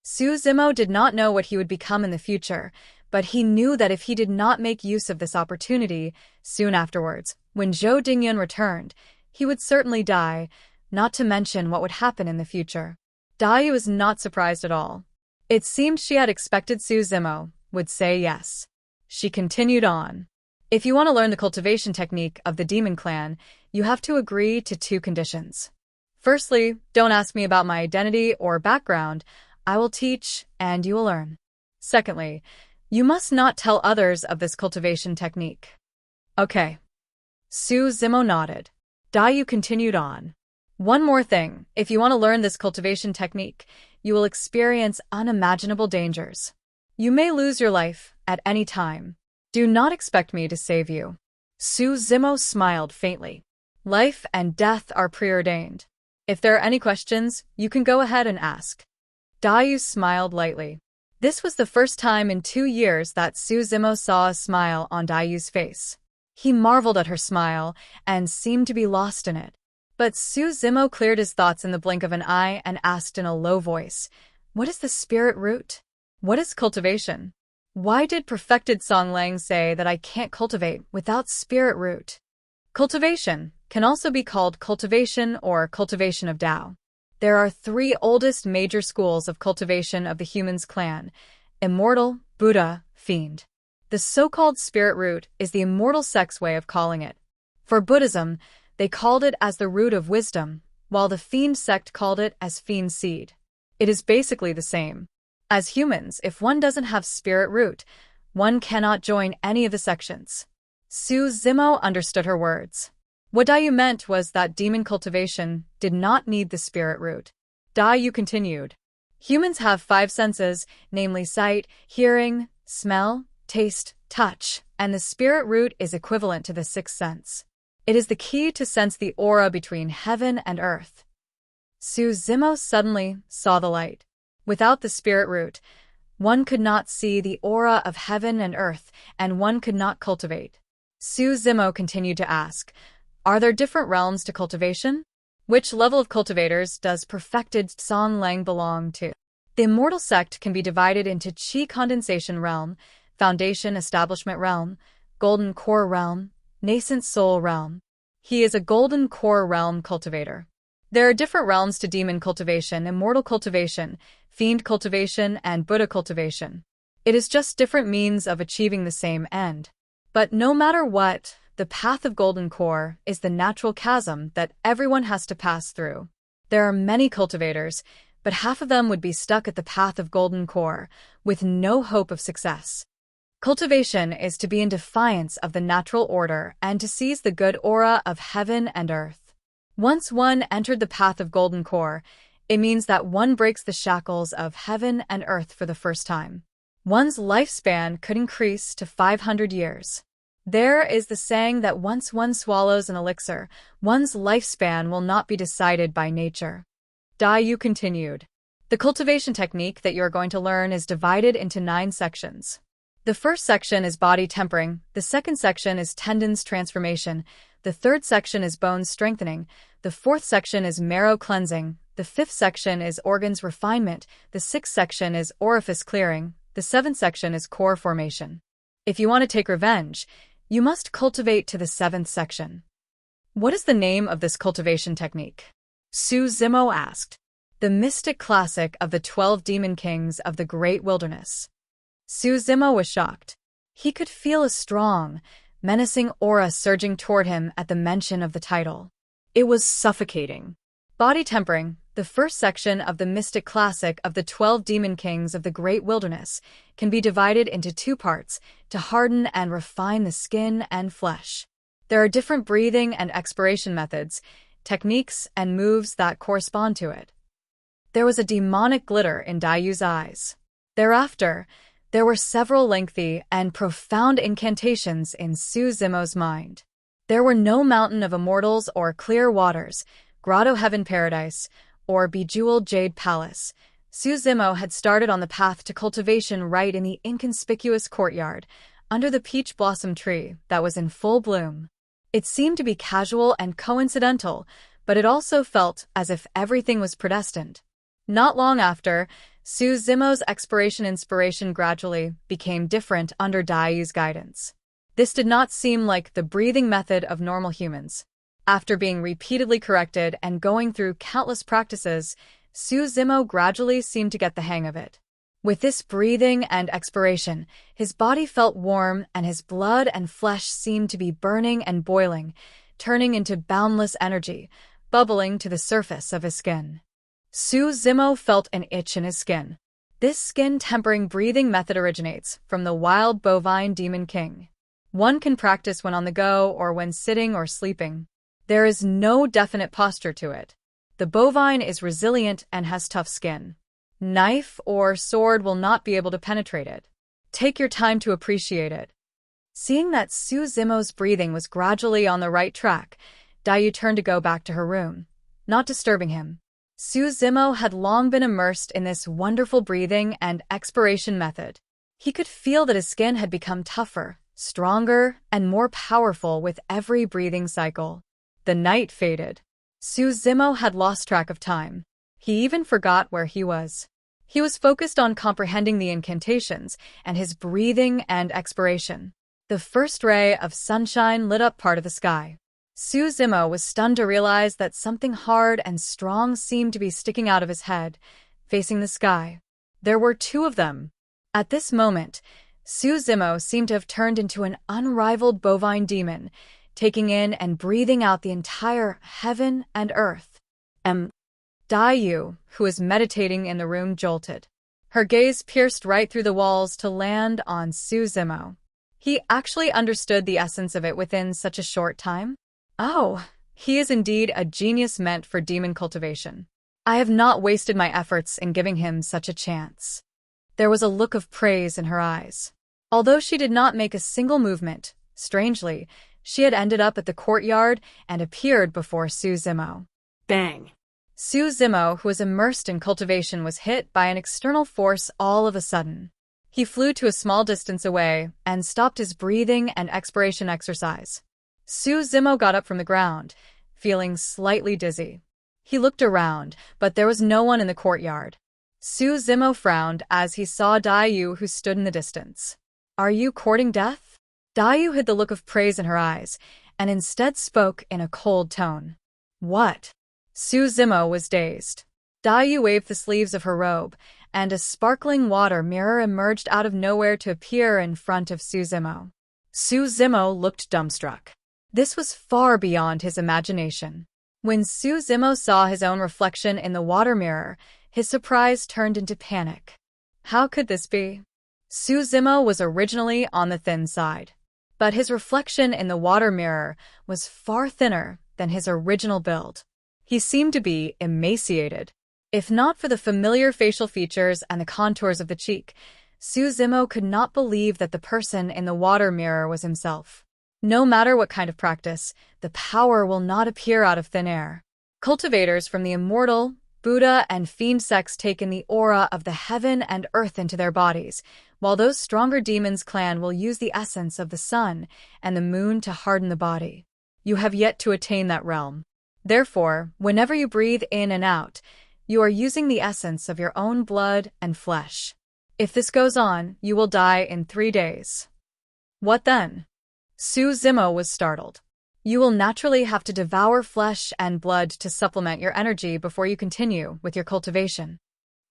Zimo did not know what he would become in the future, but he knew that if he did not make use of this opportunity, soon afterwards, when Zhou Dingyun returned, he would certainly die, not to mention what would happen in the future. Dayu was not surprised at all. It seemed she had expected Zimo would say yes. She continued on. "If you want to learn the cultivation technique of the demon clan, you have to agree to 2 conditions. Firstly, don't ask me about my identity or background. I will teach, and you will learn. Secondly, you must not tell others of this cultivation technique." "Okay." Zimo nodded. Dayu continued on. "One more thing, if you want to learn this cultivation technique, you will experience unimaginable dangers. You may lose your life at any time. Do not expect me to save you." Zimo smiled faintly. "Life and death are preordained. If there are any questions, you can go ahead and ask." Dayu smiled lightly. This was the first time in 2 years that Zimo saw a smile on Dayu's face. He marveled at her smile and seemed to be lost in it. But Zimo cleared his thoughts in the blink of an eye and asked in a low voice, "What is the spirit root? What is cultivation? Why did perfected Songlang say that I can't cultivate without spirit root?" Cultivation can also be called cultivation or cultivation of Tao. There are 3 oldest major schools of cultivation of the humans clan: immortal, Buddha, fiend. The so-called spirit root is the immortal sect's way of calling it. For Buddhism, they called it as the root of wisdom, while the fiend sect called it as fiend seed. It is basically the same. As humans, if one doesn't have spirit root, one cannot join any of the sections. Su Zimo understood her words. What Dai Yu meant was that demon cultivation did not need the spirit root. Dai Yu continued. Humans have 5 senses, namely sight, hearing, smell, taste, touch, and the spirit root is equivalent to the 6th sense. It is the key to sense the aura between heaven and earth. Su Zimo suddenly saw the light. Without the spirit root, one could not see the aura of heaven and earth, and one could not cultivate. Su Zimo continued to ask, are there different realms to cultivation? Which level of cultivators does perfected Song Lang belong to? The immortal sect can be divided into Qi condensation realm, foundation establishment realm, golden core realm, nascent soul realm. He is a golden core realm cultivator. There are different realms to demon cultivation, immortal cultivation, fiend cultivation, and Buddha cultivation. It is just different means of achieving the same end. But no matter what, the path of golden core is the natural chasm that everyone has to pass through. There are many cultivators, but half of them would be stuck at the path of golden core, with no hope of success. Cultivation is to be in defiance of the natural order and to seize the good aura of heaven and earth. Once one entered the path of golden core, it means that one breaks the shackles of heaven and earth for the first time. One's lifespan could increase to 500 years. There is the saying that once one swallows an elixir, one's lifespan will not be decided by nature. Dai Yu continued. The cultivation technique that you are going to learn is divided into 9 sections. The first section is body tempering, the second section is tendons transformation, the third section is bones strengthening, the fourth section is marrow cleansing, the fifth section is organs refinement, the sixth section is orifice clearing, the seventh section is core formation. If you want to take revenge, you must cultivate to the 7th section. What is the name of this cultivation technique? Su Zimo asked. The mystic classic of the 12 demon kings of the great wilderness. Su Zimo was shocked. He could feel a strong, menacing aura surging toward him at the mention of the title. It was suffocating. Body tempering, the first section of the mystic classic of the 12 demon kings of the great wilderness, can be divided into 2 parts to harden and refine the skin and flesh. There are different breathing and expiration methods, techniques, and moves that correspond to it. There was a demonic glitter in Dai Yu's eyes. Thereafter, there were several lengthy and profound incantations in Su Zimo's mind. There were no mountain of immortals or clear waters, grotto heaven paradise, or bejeweled jade palace. Su Zimo had started on the path to cultivation right in the inconspicuous courtyard, under the peach blossom tree that was in full bloom. It seemed to be casual and coincidental, but it also felt as if everything was predestined. Not long after, Su Zimo's inspiration gradually became different under Dai Yu's guidance. This did not seem like the breathing method of normal humans. After being repeatedly corrected and going through countless practices, Su Zimo gradually seemed to get the hang of it. With this breathing and expiration, his body felt warm and his blood and flesh seemed to be burning and boiling, turning into boundless energy, bubbling to the surface of his skin. Su Zimo felt an itch in his skin. This skin-tempering breathing method originates from the wild bovine demon king. One can practice when on the go or when sitting or sleeping. There is no definite posture to it. The bovine is resilient and has tough skin. Knife or sword will not be able to penetrate it. Take your time to appreciate it. Seeing that Su Zimo's breathing was gradually on the right track, Dai Yu turned to go back to her room, not disturbing him. Su Zimo had long been immersed in this wonderful breathing and expiration method. He could feel that his skin had become tougher, stronger, and more powerful with every breathing cycle. The night faded. Su Zimo had lost track of time. He even forgot where he was. He was focused on comprehending the incantations and his breathing and expiration. The first ray of sunshine lit up part of the sky. Su Zimo was stunned to realize that something hard and strong seemed to be sticking out of his head, facing the sky. There were 2 of them. At this moment, Su Zimo seemed to have turned into an unrivaled bovine demon, taking in and breathing out the entire heaven and earth. Dai Yu, who was meditating in the room, jolted. Her gaze pierced right through the walls to land on Su Zimo. He actually understood the essence of it within such a short time? Oh, he is indeed a genius meant for demon cultivation. I have not wasted my efforts in giving him such a chance. There was a look of praise in her eyes. Although she did not make a single movement, strangely, she had ended up at the courtyard and appeared before Su Zimo. Bang! Su Zimo, who was immersed in cultivation, was hit by an external force all of a sudden. He flew to a small distance away and stopped his breathing and expiration exercise. Su Zimo got up from the ground, feeling slightly dizzy. He looked around, but there was no one in the courtyard. Su Zimo frowned as he saw Daiyu, who stood in the distance. Are you courting death? Daiyu hid the look of praise in her eyes, and instead spoke in a cold tone. What? Su Zimo was dazed. Daiyu waved the sleeves of her robe, and a sparkling water mirror emerged out of nowhere to appear in front of Su Zimo. Su Zimo looked dumbstruck. This was far beyond his imagination. When Su Zimo saw his own reflection in the water mirror, his surprise turned into panic. How could this be? Su Zimo was originally on the thin side, but his reflection in the water mirror was far thinner than his original build. He seemed to be emaciated. If not for the familiar facial features and the contours of the cheek, Su Zimo could not believe that the person in the water mirror was himself. No matter what kind of practice, the power will not appear out of thin air. Cultivators from the immortal, Buddha, and fiend sects take in the aura of the heaven and earth into their bodies, while those stronger demons clan will use the essence of the sun and the moon to harden the body. You have yet to attain that realm. Therefore, whenever you breathe in and out, you are using the essence of your own blood and flesh. If this goes on, you will die in 3 days. What then? Su Zimo was startled. You will naturally have to devour flesh and blood to supplement your energy before you continue with your cultivation.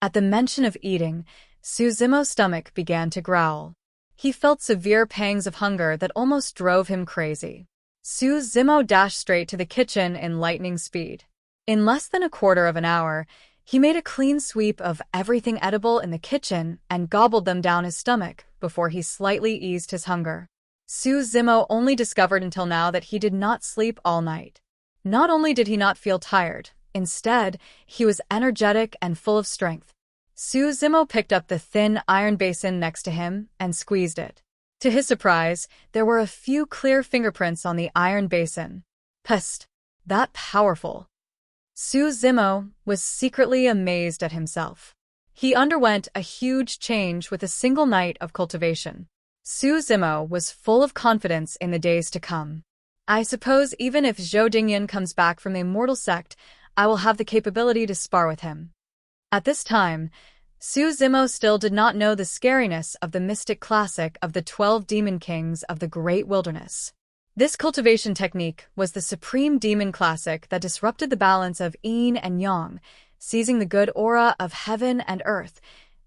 At the mention of eating, Su Zimo's stomach began to growl. He felt severe pangs of hunger that almost drove him crazy. Su Zimo dashed straight to the kitchen in lightning speed. In less than a quarter of an hour, he made a clean sweep of everything edible in the kitchen and gobbled them down his stomach before he slightly eased his hunger. Su Zimo only discovered until now that he did not sleep all night. Not only did he not feel tired, instead, he was energetic and full of strength. Su Zimo picked up the thin iron basin next to him and squeezed it. To his surprise, there were a few clear fingerprints on the iron basin. Psst! That powerful. Su Zimo was secretly amazed at himself. He underwent a huge change with a single night of cultivation. Su Zimo was full of confidence in the days to come. I suppose even if Zhou Dingyan comes back from the immortal sect, I will have the capability to spar with him. At this time, Su Zimo still did not know the scariness of the mystic classic of the 12 demon kings of the great wilderness. This cultivation technique was the supreme demon classic that disrupted the balance of yin and yang, seizing the good aura of heaven and earth,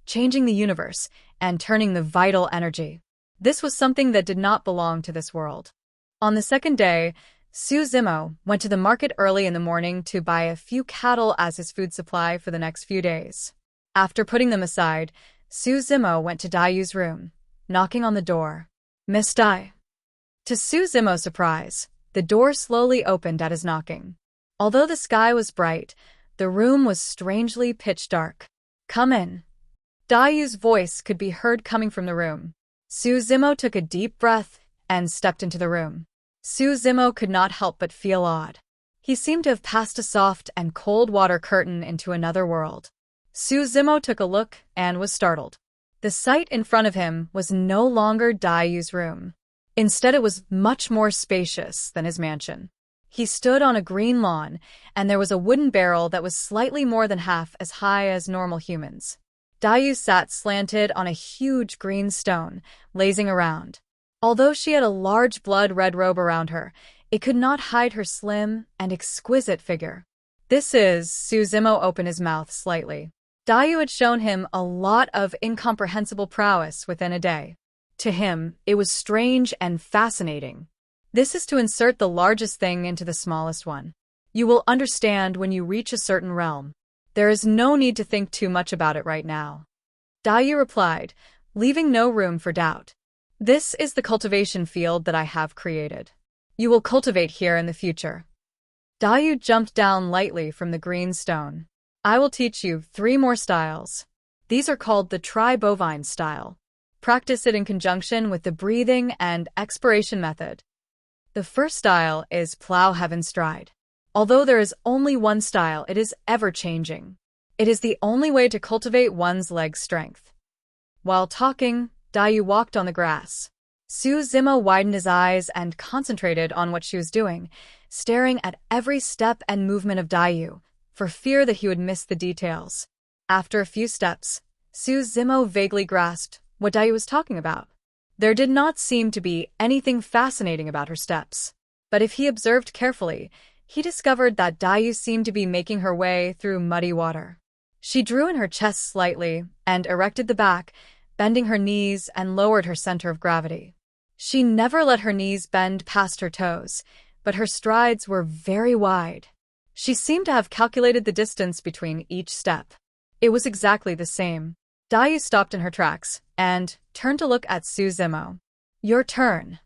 changing the universe, and turning the vital energy. This was something that did not belong to this world. On the second day, Su Zimo went to the market early in the morning to buy a few cattle as his food supply for the next few days. After putting them aside, Su Zimo went to Daiyu's room, knocking on the door. Miss Dai. To Su Zimo's surprise, the door slowly opened at his knocking. Although the sky was bright, the room was strangely pitch dark. Come in. Daiyu's voice could be heard coming from the room. Su Zimo took a deep breath and stepped into the room. Su Zimo could not help but feel odd. He seemed to have passed a soft and cold water curtain into another world. Su Zimo took a look and was startled. The sight in front of him was no longer Daiyu's room. Instead, it was much more spacious than his mansion. He stood on a green lawn, and there was a wooden barrel that was slightly more than half as high as normal humans. Daiyu sat slanted on a huge green stone, lazing around. Although she had a large blood-red robe around her, it could not hide her slim and exquisite figure. Su Zimo opened his mouth slightly. Daiyu had shown him a lot of incomprehensible prowess within a day. To him, it was strange and fascinating. This is to insert the largest thing into the smallest one. You will understand when you reach a certain realm. There is no need to think too much about it right now. Daiyu replied, leaving no room for doubt. This is the cultivation field that I have created. You will cultivate here in the future. Dayu jumped down lightly from the green stone. I will teach you 3 more styles. These are called the tri-bovine style. Practice it in conjunction with the breathing and expiration method. The first style is plow heaven stride. Although there is only one style, it is ever-changing. It is the only way to cultivate one's leg strength. While talking, Dayu walked on the grass. Su Zimo widened his eyes and concentrated on what she was doing, staring at every step and movement of Dayu, for fear that he would miss the details. After a few steps, Su Zimo vaguely grasped what Dayu was talking about. There did not seem to be anything fascinating about her steps, but if he observed carefully, he discovered that Dayu seemed to be making her way through muddy water. She drew in her chest slightly and erected the back, bending her knees and lowered her center of gravity. She never let her knees bend past her toes, but her strides were very wide. She seemed to have calculated the distance between each step. It was exactly the same. Dayu stopped in her tracks and turned to look at Su Zimo. Your turn.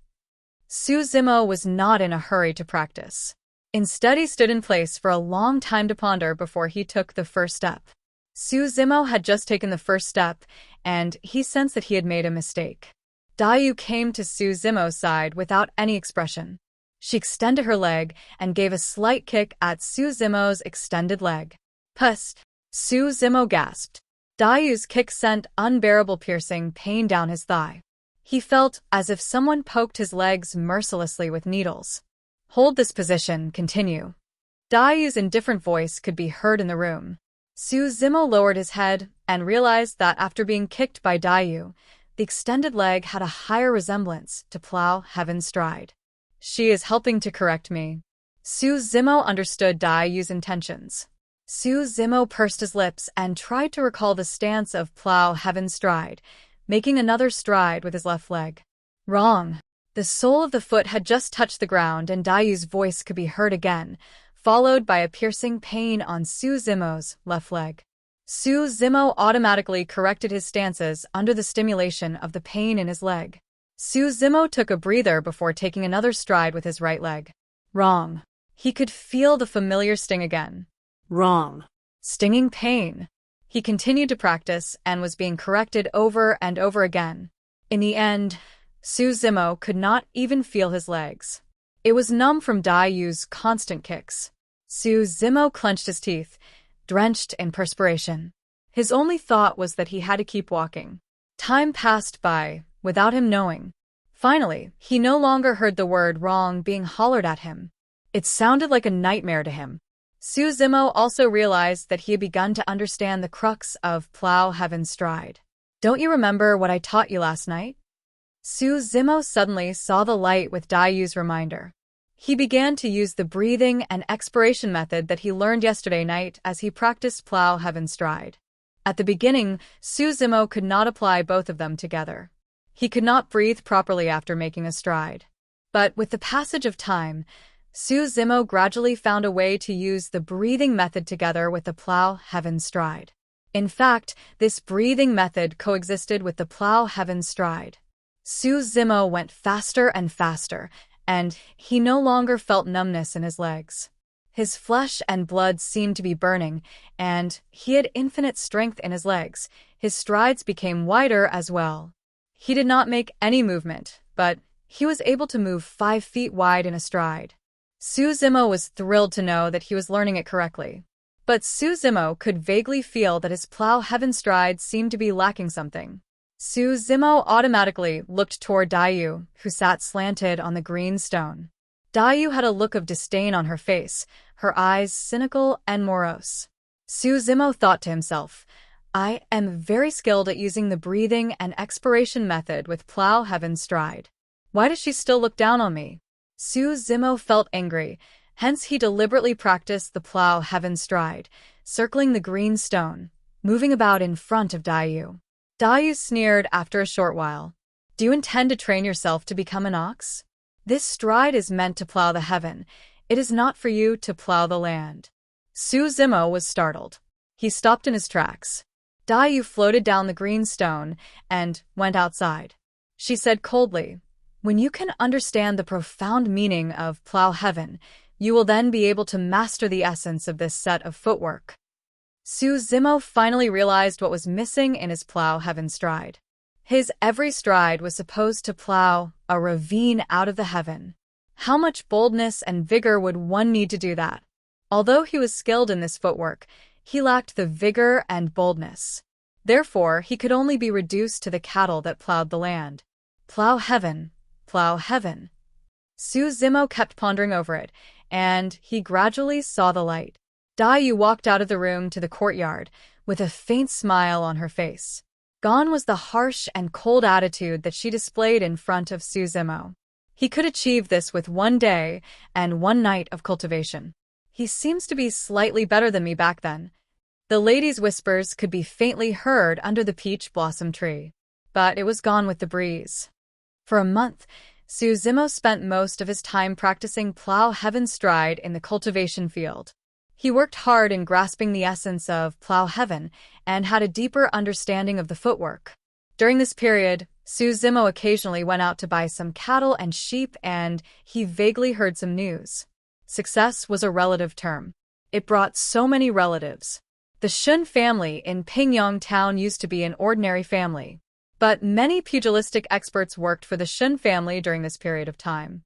Su Zimo was not in a hurry to practice. Instead, he stood in place for a long time to ponder before he took the first step. Su Zimo had just taken the first step, and he sensed that he had made a mistake. Dayu came to Su Zimo's side without any expression. She extended her leg and gave a slight kick at Su Zimo's extended leg. Puss! Su Zimo gasped. Dayu's kick sent unbearable piercing pain down his thigh. He felt as if someone poked his legs mercilessly with needles. Hold this position, continue. Dayu's indifferent voice could be heard in the room. Su Zimo lowered his head and realized that after being kicked by Dayu, the extended leg had a higher resemblance to plow heaven's stride. She is helping to correct me. Su Zimo understood Dayu's intentions. Su Zimo pursed his lips and tried to recall the stance of plow heaven's stride, making another stride with his left leg. Wrong. The sole of the foot had just touched the ground and Dayu's voice could be heard again, followed by a piercing pain on Su Zimo's left leg. Su Zimo automatically corrected his stances under the stimulation of the pain in his leg. Su Zimo took a breather before taking another stride with his right leg. Wrong. He could feel the familiar sting again. Wrong. Stinging pain. He continued to practice and was being corrected over and over again. In the end, Su Zimo could not even feel his legs. It was numb from Dayu's constant kicks. Su Zimo clenched his teeth, drenched in perspiration. His only thought was that he had to keep walking. Time passed by, without him knowing. Finally, he no longer heard the word wrong being hollered at him. It sounded like a nightmare to him. Su Zimo also realized that he had begun to understand the crux of plow heaven's stride. Don't you remember what I taught you last night? Su Zimo suddenly saw the light with Dayu's reminder. He began to use the breathing and expiration method that he learned yesterday night as he practiced plow heaven's stride. At the beginning, Su Zimo could not apply both of them together. He could not breathe properly after making a stride. But with the passage of time, Su Zimo gradually found a way to use the breathing method together with the plow heaven's stride. In fact, this breathing method coexisted with the plow heaven's stride. Su Zimo went faster and faster, and he no longer felt numbness in his legs. His flesh and blood seemed to be burning, and he had infinite strength in his legs. His strides became wider as well. He did not make any movement, but he was able to move 5 feet wide in a stride. Su Zimo was thrilled to know that he was learning it correctly. But Su Zimo could vaguely feel that his plow heaven stride seemed to be lacking something. Su Zimo automatically looked toward Dayu, who sat slanted on the green stone. Dayu had a look of disdain on her face, her eyes cynical and morose. Su Zimo thought to himself, I am very skilled at using the breathing and expiration method with plow heaven stride. Why does she still look down on me? Su Zimo felt angry, hence he deliberately practiced the plow heaven stride, circling the green stone, moving about in front of Dayu. Dayu sneered after a short while. Do you intend to train yourself to become an ox? This stride is meant to plow the heaven. It is not for you to plow the land. Su Zimo was startled. He stopped in his tracks. Dayu floated down the green stone and went outside. She said coldly, "When you can understand the profound meaning of plow heaven, you will then be able to master the essence of this set of footwork." Su Zimo finally realized what was missing in his plow heaven stride. His every stride was supposed to plow a ravine out of the heaven. How much boldness and vigor would one need to do that? Although he was skilled in this footwork, he lacked the vigor and boldness. Therefore, he could only be reduced to the cattle that plowed the land. Plow heaven, plow heaven. Su Zimo kept pondering over it, and he gradually saw the light. Dayu walked out of the room to the courtyard, with a faint smile on her face. Gone was the harsh and cold attitude that she displayed in front of Su Zimo. He could achieve this with 1 day and 1 night of cultivation. He seems to be slightly better than me back then. The lady's whispers could be faintly heard under the peach blossom tree, but it was gone with the breeze. For a month, Su Zimo spent most of his time practicing plow heaven stride in the cultivation field. He worked hard in grasping the essence of plow heaven and had a deeper understanding of the footwork. During this period, Su Zimo occasionally went out to buy some cattle and sheep, and he vaguely heard some news. Success was a relative term. It brought so many relatives. The Shun family in Pingyang town used to be an ordinary family, but many pugilistic experts worked for the Shun family during this period of time.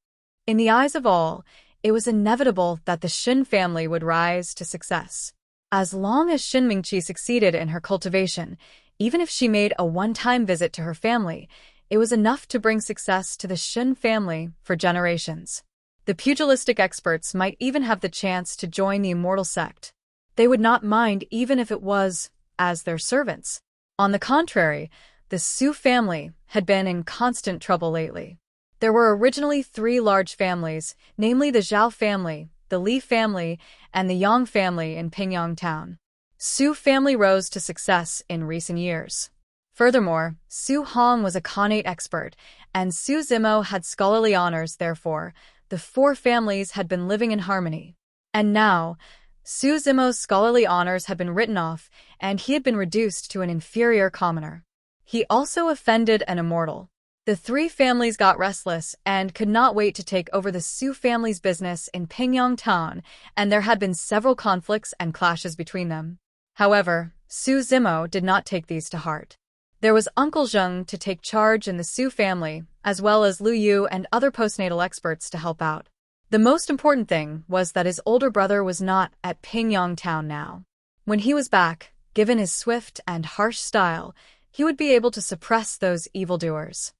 In the eyes of all, it was inevitable that the Shun family would rise to success. As long as Shun Mingqi succeeded in her cultivation, even if she made a one-time visit to her family, it was enough to bring success to the Shun family for generations. The pugilistic experts might even have the chance to join the immortal sect. They would not mind even if it was as their servants. On the contrary, the Su family had been in constant trouble lately. There were originally 3 large families, namely the Zhao family, the Li family, and the Yang family in Pingyang town. Su family rose to success in recent years. Furthermore, Su Hong was a Khanate expert, and Su Zimo had scholarly honors. Therefore, the 4 families had been living in harmony. And now, Su Zimo's scholarly honors had been written off, and he had been reduced to an inferior commoner. He also offended an immortal. The 3 families got restless and could not wait to take over the Su family's business in Pingyang town, and there had been several conflicts and clashes between them. However, Su Zimo did not take these to heart. There was Uncle Zheng to take charge in the Su family, as well as Lu Yu and other postnatal experts to help out. The most important thing was that his older brother was not at Pingyang town now. When he was back, given his swift and harsh style, he would be able to suppress those evildoers.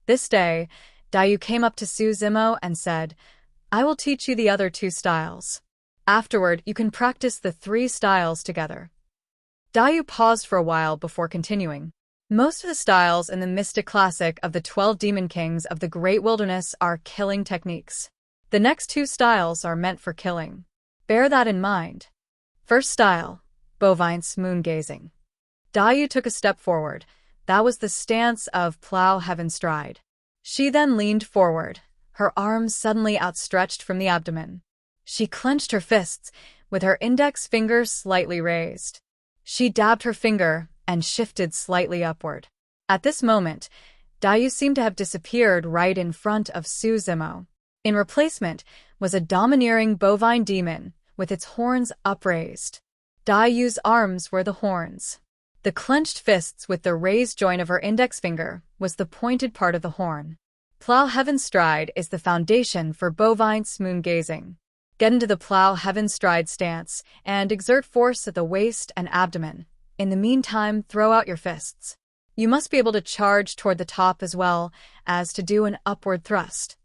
This day, Dayu came up to Su Zimo and said, "I will teach you the other 2 styles. Afterward, you can practice the 3 styles together." Dayu paused for a while before continuing. Most of the styles in the mystic classic of the 12 demon kings of the Great Wilderness are killing techniques. The next 2 styles are meant for killing. Bear that in mind. First style, bovine moon gazing. Dayu took a step forward. That was the stance of plow heaven stride. She then leaned forward, her arms suddenly outstretched from the abdomen. She clenched her fists, with her index finger slightly raised. She dabbed her finger and shifted slightly upward. At this moment, Dayu seemed to have disappeared right in front of Su Zimo. In replacement was a domineering bovine demon with its horns upraised. Dayu's arms were the horns. The clenched fists with the raised joint of her index finger was the pointed part of the horn. Plow heaven stride is the foundation for bovine moon gazing. Get into the plow heaven stride stance and exert force at the waist and abdomen. In the meantime, throw out your fists. You must be able to charge toward the top as well as to do an upward thrust.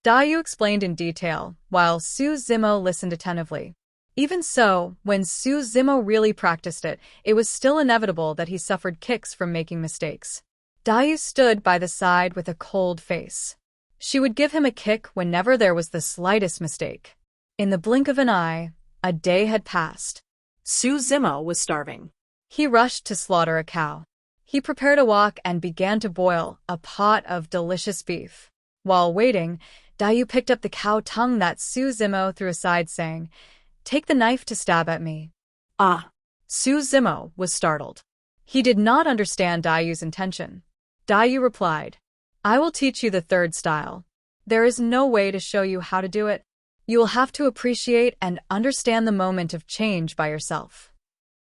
Dayu explained in detail, while Su Zimo listened attentively. Even so, when Su Zimo really practiced it, it was still inevitable that he suffered kicks from making mistakes. Dayu stood by the side with a cold face. She would give him a kick whenever there was the slightest mistake. In the blink of an eye, a day had passed. Su Zimo was starving. He rushed to slaughter a cow. He prepared a wok and began to boil a pot of delicious beef. While waiting, Dayu picked up the cow tongue that Su Zimo threw aside, saying, "Take the knife to stab at me." Ah! Su Zimo was startled. He did not understand Dayu's intention. Dayu replied, I will teach you the third style. There is no way to show you how to do it. You will have to appreciate and understand the moment of change by yourself.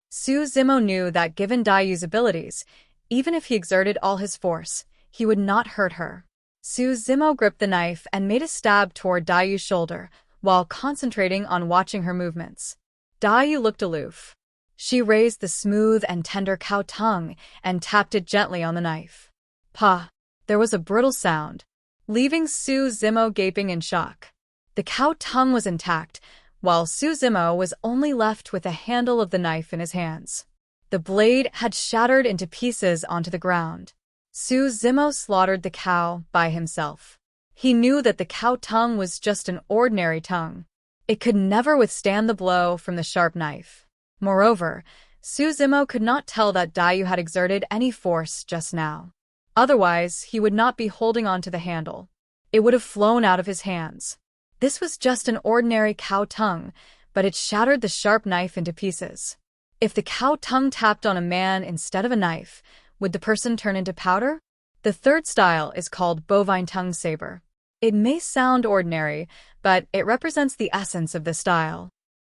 Su Zimo knew that given Dayu's abilities, even if he exerted all his force, he would not hurt her. Su Zimo gripped the knife and made a stab toward Dayu's shoulder, while concentrating on watching her movements. Dayu looked aloof. She raised the smooth and tender cow tongue and tapped it gently on the knife. Pa! There was a brittle sound, leaving Su Zimo gaping in shock. The cow tongue was intact, while Su Zimo was only left with the handle of the knife in his hands. The blade had shattered into pieces onto the ground. Su Zimo slaughtered the cow by himself. He knew that the cow tongue was just an ordinary tongue. It could never withstand the blow from the sharp knife. Moreover, Su Zimo could not tell that Dayu had exerted any force just now. Otherwise, he would not be holding on to the handle. It would have flown out of his hands. This was just an ordinary cow tongue, but it shattered the sharp knife into pieces. If the cow tongue tapped on a man instead of a knife, would the person turn into powder? The third style is called bovine tongue saber. It may sound ordinary, but it represents the essence of the style.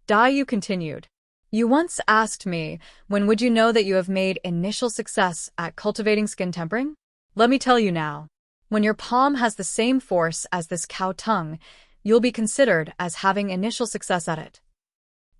Dayu continued. You once asked me, when would you know that you have made initial success at cultivating skin tempering? Let me tell you now. When your palm has the same force as this cow tongue, you'll be considered as having initial success at it.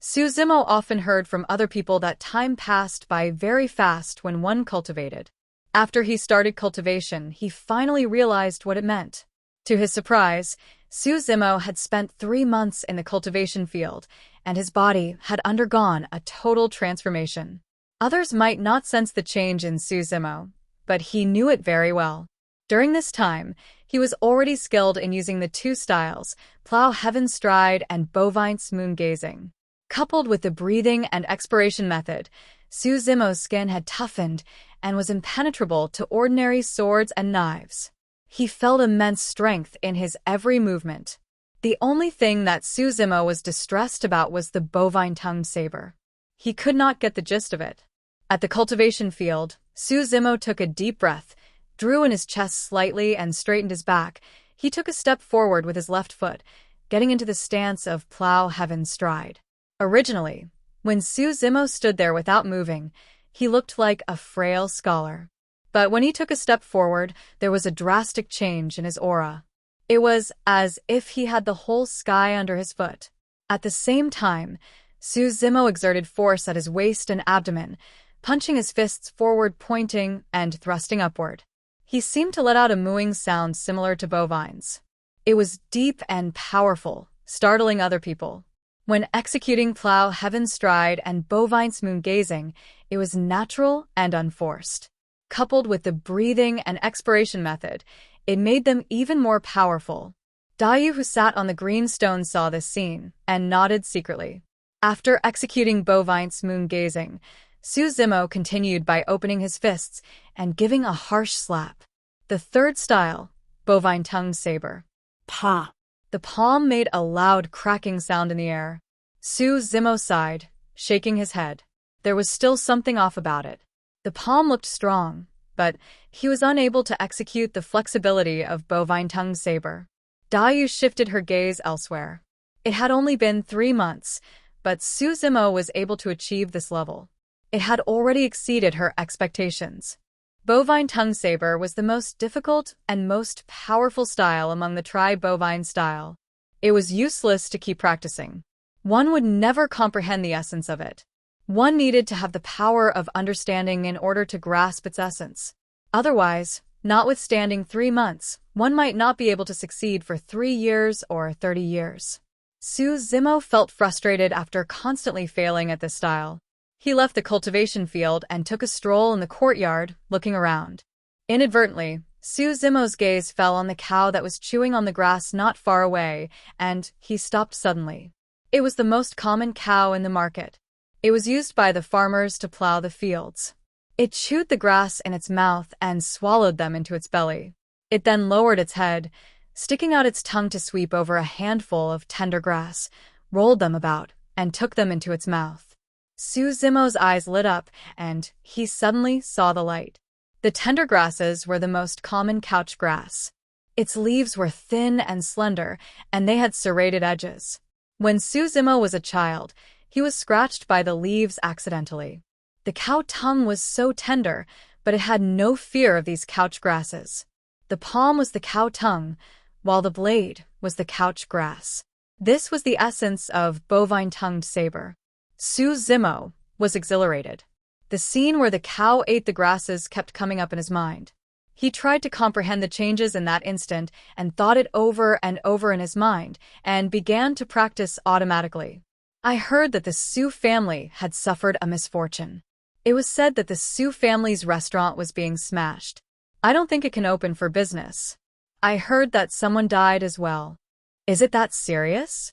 Su Zimo often heard from other people that time passed by very fast when one cultivated. After he started cultivation, he finally realized what it meant. To his surprise, Su Zimo had spent 3 months in the cultivation field, and his body had undergone a total transformation. Others might not sense the change in Su Zimo, but he knew it very well. During this time, he was already skilled in using the two styles, plow heaven stride and bovine moon gazing. Coupled with the breathing and expiration method, Su Zimo's skin had toughened and was impenetrable to ordinary swords and knives. He felt immense strength in his every movement. The only thing that Su Zimo was distressed about was the bovine tongue saber. He could not get the gist of it. At the cultivation field, Su Zimo took a deep breath, drew in his chest slightly and straightened his back. He took a step forward with his left foot, getting into the stance of plow heaven stride. Originally, when Su Zimo stood there without moving, he looked like a frail scholar. But when he took a step forward, there was a drastic change in his aura. It was as if he had the whole sky under his foot. At the same time, Su Zimo exerted force at his waist and abdomen, punching his fists forward, pointing and thrusting upward. He seemed to let out a mooing sound similar to bovines. It was deep and powerful, startling other people. When executing plow heaven stride and bovine moon gazing, it was natural and unforced. Coupled with the breathing and expiration method, it made them even more powerful. Dayu, who sat on the green stone, saw this scene and nodded secretly. After executing bovine moon gazing, Su Zimo continued by opening his fists and giving a harsh slap. The third style, bovine tongue saber. Pa! The palm made a loud cracking sound in the air. Su Zimo sighed, shaking his head. There was still something off about it. The palm looked strong, but he was unable to execute the flexibility of bovine tongue saber. Dayu shifted her gaze elsewhere. It had only been 3 months, but Su Zimo was able to achieve this level. It had already exceeded her expectations. Bovine tongue saber was the most difficult and most powerful style among the tri-bovine style. It was useless to keep practicing. One would never comprehend the essence of it. One needed to have the power of understanding in order to grasp its essence. Otherwise, notwithstanding 3 months, one might not be able to succeed for 3 years or 30 years. Su Zimo felt frustrated after constantly failing at this style. He left the cultivation field and took a stroll in the courtyard, looking around. Inadvertently, Su Zimo's gaze fell on the cow that was chewing on the grass not far away, and he stopped suddenly. It was the most common cow in the market. It was used by the farmers to plow the fields. It chewed the grass in its mouth and swallowed them into its belly. It then lowered its head, sticking out its tongue to sweep over a handful of tender grass, rolled them about, and took them into its mouth. Su Zimo's eyes lit up, and he suddenly saw the light. The tender grasses were the most common couch grass. Its leaves were thin and slender, and they had serrated edges. When Suzimo was a child, he was scratched by the leaves accidentally. The cow tongue was so tender, but it had no fear of these couch grasses. The palm was the cow tongue, while the blade was the couch grass. This was the essence of bovine-tongued saber. Suzimo was exhilarated. The scene where the cow ate the grasses kept coming up in his mind. He tried to comprehend the changes in that instant and thought it over and over in his mind and began to practice automatically. I heard that the Su family had suffered a misfortune. It was said that the Su family's restaurant was being smashed. I don't think it can open for business. I heard that someone died as well. Is it that serious?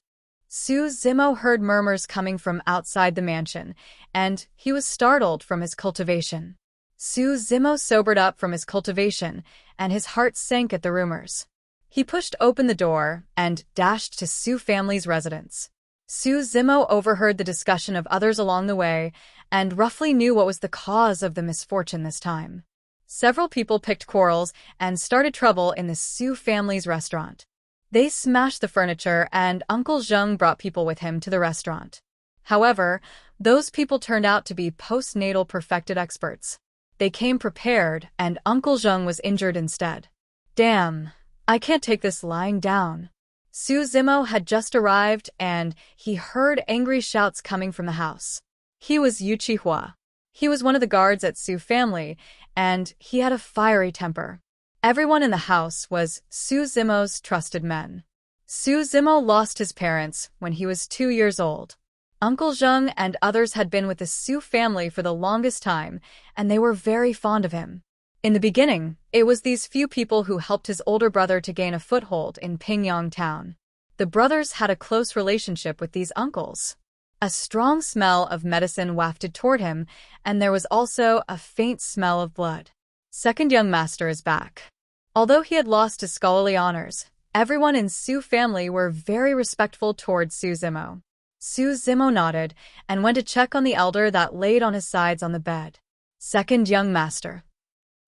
Suzimo heard murmurs coming from outside the mansion, and he was startled from his cultivation. Suzimo sobered up from his cultivation, and his heart sank at the rumors. He pushed open the door and dashed to Su family's residence. Suzimo overheard the discussion of others along the way and roughly knew what was the cause of the misfortune this time. Several people picked quarrels and started trouble in the Su family's restaurant. They smashed the furniture, and Uncle Zheng brought people with him to the restaurant. However, those people turned out to be postnatal perfected experts. They came prepared, and Uncle Zheng was injured instead. Damn, I can't take this lying down. Suzimo had just arrived, and he heard angry shouts coming from the house. He was Yu Chihua. He was one of the guards at Su family, and he had a fiery temper. Everyone in the house was Suzimo's trusted men. Suzimo lost his parents when he was 2 years old. Uncle Zheng and others had been with the Su family for the longest time, and they were very fond of him. In the beginning, it was these few people who helped his older brother to gain a foothold in Pingyang town. The brothers had a close relationship with these uncles. A strong smell of medicine wafted toward him, and there was also a faint smell of blood. Second young master is back. Although he had lost his scholarly honors, everyone in Su family were very respectful toward Suzimo. Suzimo nodded and went to check on the elder that laid on his sides on the bed. Second young master.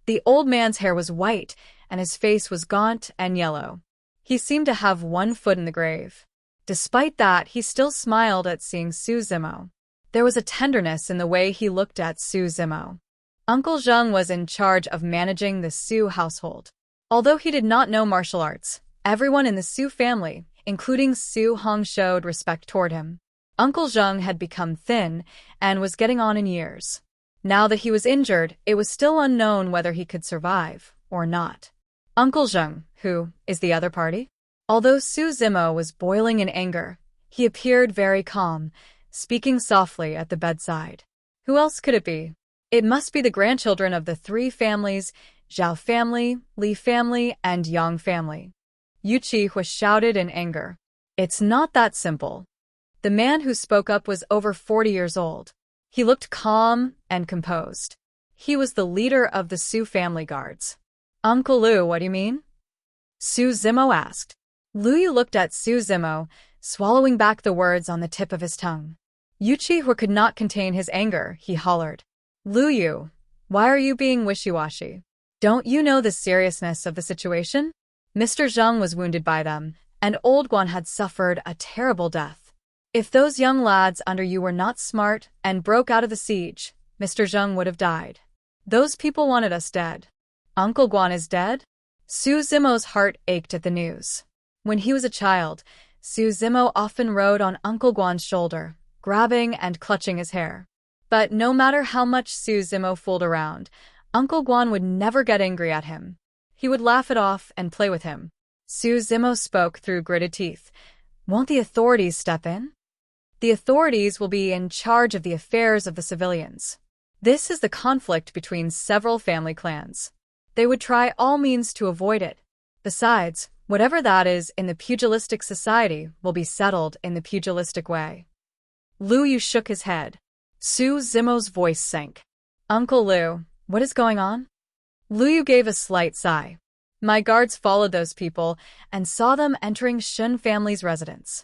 The old man's hair was white, and his face was gaunt and yellow. He seemed to have one foot in the grave. Despite that, he still smiled at seeing Suzimo. There was a tenderness in the way he looked at Suzimo. Uncle Zheng was in charge of managing the Su household. Although he did not know martial arts, everyone in the Su family, including Su Hong, showed respect toward him. Uncle Zheng had become thin and was getting on in years. Now that he was injured, it was still unknown whether he could survive or not. Uncle Zheng, who is the other party? Although Suzimo was boiling in anger, he appeared very calm, speaking softly at the bedside. Who else could it be? It must be the grandchildren of the 3 families, Zhao family, Li family, and Yang family. Yu Chihua shouted in anger. It's not that simple. The man who spoke up was over 40 years old. He looked calm and composed. He was the leader of the Su family guards. Uncle Lu, what do you mean? Suzimo asked. Lu Yu looked at Suzimo, swallowing back the words on the tip of his tongue. Yu Chihua could not contain his anger. He hollered. Lu Yu, why are you being wishy-washy? Don't you know the seriousness of the situation? Mr. Zheng was wounded by them, and Old Guan had suffered a terrible death. If those young lads under you were not smart and broke out of the siege, Mr. Zheng would have died. Those people wanted us dead. Uncle Guan is dead? Suzimo's heart ached at the news. When he was a child, Suzimo often rode on Uncle Guan's shoulder, grabbing and clutching his hair. But no matter how much Suzimo fooled around, Uncle Guan would never get angry at him. He would laugh it off and play with him. Suzimo spoke through gritted teeth. Won't the authorities step in? The authorities will be in charge of the affairs of the civilians. This is the conflict between several family clans. They would try all means to avoid it. Besides, whatever that is in the pugilistic society will be settled in the pugilistic way. Lu Yu shook his head. Suzimo's voice sank. Uncle Lu, what is going on? Lu Yu gave a slight sigh. My guards followed those people and saw them entering Shen family's residence.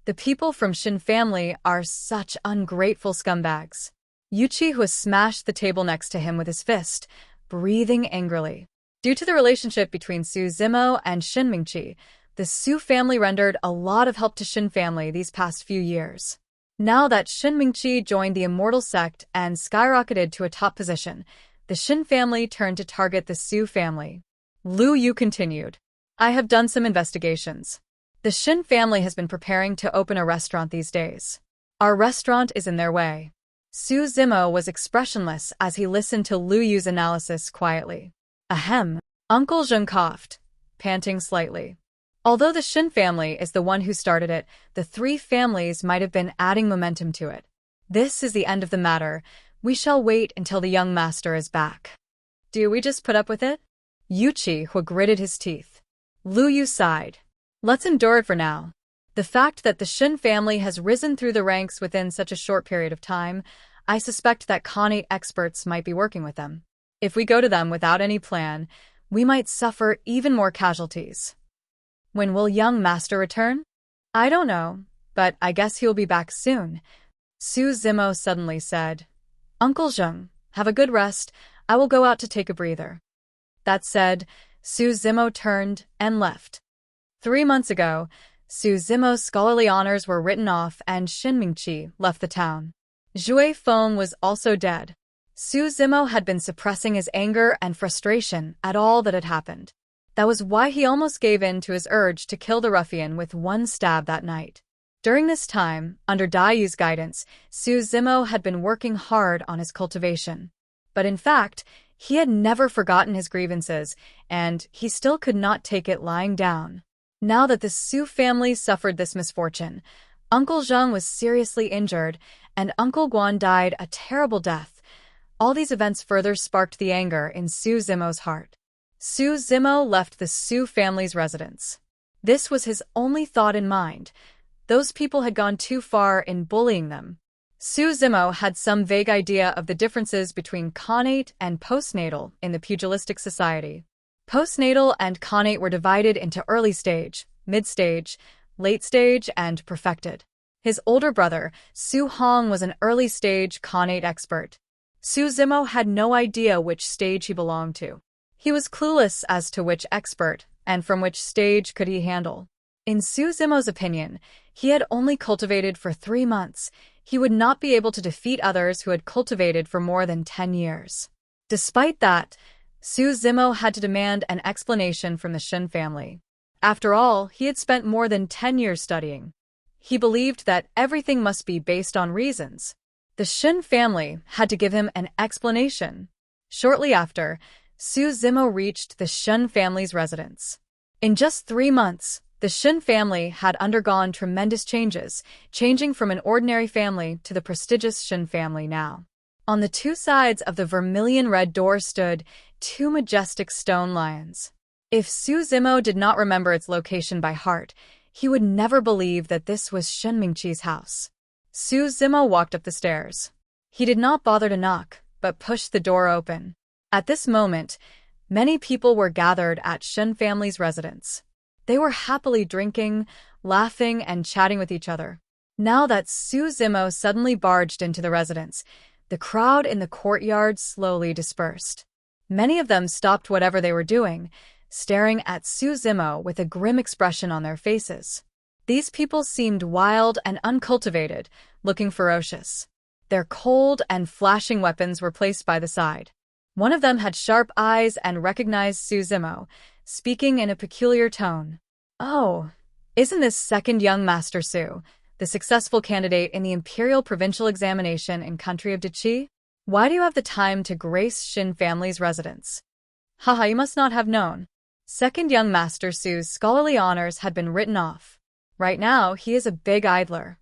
The people from Shen family are such ungrateful scumbags. Yu Chihua smashed the table next to him with his fist, breathing angrily. Due to the relationship between Su Zimo and Shin Mingqi, the Su family rendered a lot of help to Shin family these past few years. Now that Shin Mingqi joined the immortal sect and skyrocketed to a top position, the Shin family turned to target the Su family. Lu Yu continued. I have done some investigations. The Shin family has been preparing to open a restaurant these days. Our restaurant is in their way. Su Zimo was expressionless as he listened to Lu Yu's analysis quietly. Ahem. Uncle Zheng coughed, panting slightly. Although the Shin family is the one who started it, the three families might have been adding momentum to it. This is the end of the matter. We shall wait until the young master is back. Do we just put up with it? Yuqi gritted his teeth. Lu Yu sighed. Let's endure it for now. The fact that the Shin family has risen through the ranks within such a short period of time, I suspect that Khanate experts might be working with them. If we go to them without any plan, we might suffer even more casualties. When will young master return? I don't know, but I guess he'll be back soon. Su Zimo suddenly said. Uncle Zheng, have a good rest. I will go out to take a breather. That said, Su Zimo turned and left. 3 months ago, Su Zimo's scholarly honors were written off and Shin Mingqi left the town. Zhui Feng was also dead. Su Zimo had been suppressing his anger and frustration at all that had happened. That was why he almost gave in to his urge to kill the ruffian with one stab that night. During this time, under Daiyu's guidance, Su Zimo had been working hard on his cultivation. But in fact, he had never forgotten his grievances, and he still could not take it lying down. Now that the Su family suffered this misfortune, Uncle Zheng was seriously injured, and Uncle Guan died a terrible death. All these events further sparked the anger in Su Zimo's heart. Su Zimo left the Su family's residence. This was his only thought in mind. Those people had gone too far in bullying them. Su Zimo had some vague idea of the differences between Khanate and postnatal in the pugilistic society. Postnatal and Khanate were divided into early stage, mid-stage, late stage, and perfected. His older brother, Su Hong, was an early-stage Khanate expert. Su Zimo had no idea which stage he belonged to. He was clueless as to which expert and from which stage could he handle. In Su Zimo's opinion, he had only cultivated for 3 months. He would not be able to defeat others who had cultivated for more than 10 years. Despite that, Su Zimo had to demand an explanation from the Shin family. After all, he had spent more than 10 years studying. He believed that everything must be based on reasons. The Shin family had to give him an explanation. Shortly after, Su Zimo reached the Shin family's residence. In just 3 months, the Shin family had undergone tremendous changes, changing from an ordinary family to the prestigious Shin family now. On the 2 sides of the vermilion-red door stood 2 majestic stone lions. If Su Zimo did not remember its location by heart, he would never believe that this was Shin Mingqi's house. Su Zimo walked up the stairs. He did not bother to knock, but pushed the door open. At this moment, many people were gathered at Shin family's residence. They were happily drinking, laughing, and chatting with each other. Now that Su Zimo suddenly barged into the residence, the crowd in the courtyard slowly dispersed. Many of them stopped whatever they were doing, staring at Su Zimo with a grim expression on their faces. These people seemed wild and uncultivated, looking ferocious. Their cold and flashing weapons were placed by the side. One of them had sharp eyes and recognized Su Zimo, speaking in a peculiar tone. Oh, isn't this second young Master Su, the successful candidate in the Imperial Provincial Examination in country of Diqi? Why do you have the time to grace Shin family's residence? Haha, you must not have known. Second young Master Su's scholarly honors had been written off. Right now, he is a big idler.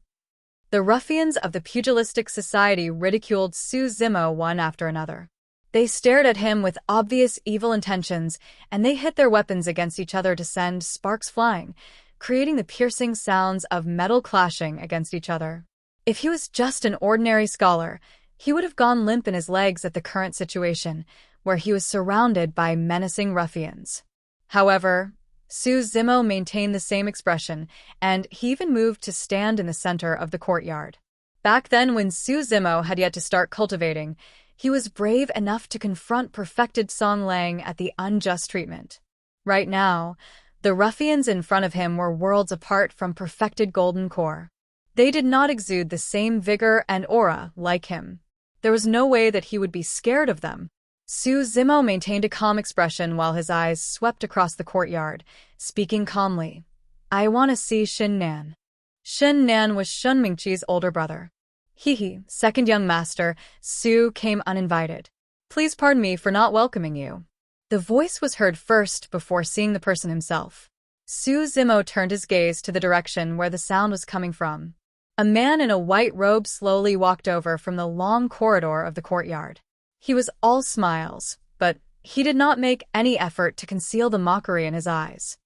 The ruffians of the pugilistic society ridiculed Su Zimo one after another. They stared at him with obvious evil intentions, and they hit their weapons against each other to send sparks flying, creating the piercing sounds of metal clashing against each other. If he was just an ordinary scholar, he would have gone limp in his legs at the current situation, where he was surrounded by menacing ruffians. However, Su Zimo maintained the same expression, and he even moved to stand in the center of the courtyard. Back then, when Su Zimo had yet to start cultivating, He was brave enough to confront perfected Song Lang at the unjust treatment. Right now, the ruffians in front of him were worlds apart from perfected golden core. They did not exude the same vigor and aura like him. There was no way that he would be scared of them. Su Zimo maintained a calm expression while his eyes swept across the courtyard, speaking calmly. I want to see Shin Nan. Shin Nan was Shun Mingqi's older brother. Second young master, Su came uninvited. Please pardon me for not welcoming you. The voice was heard first before seeing the person himself. Su Zimo turned his gaze to the direction where the sound was coming from. A man in a white robe slowly walked over from the long corridor of the courtyard. He was all smiles, but he did not make any effort to conceal the mockery in his eyes.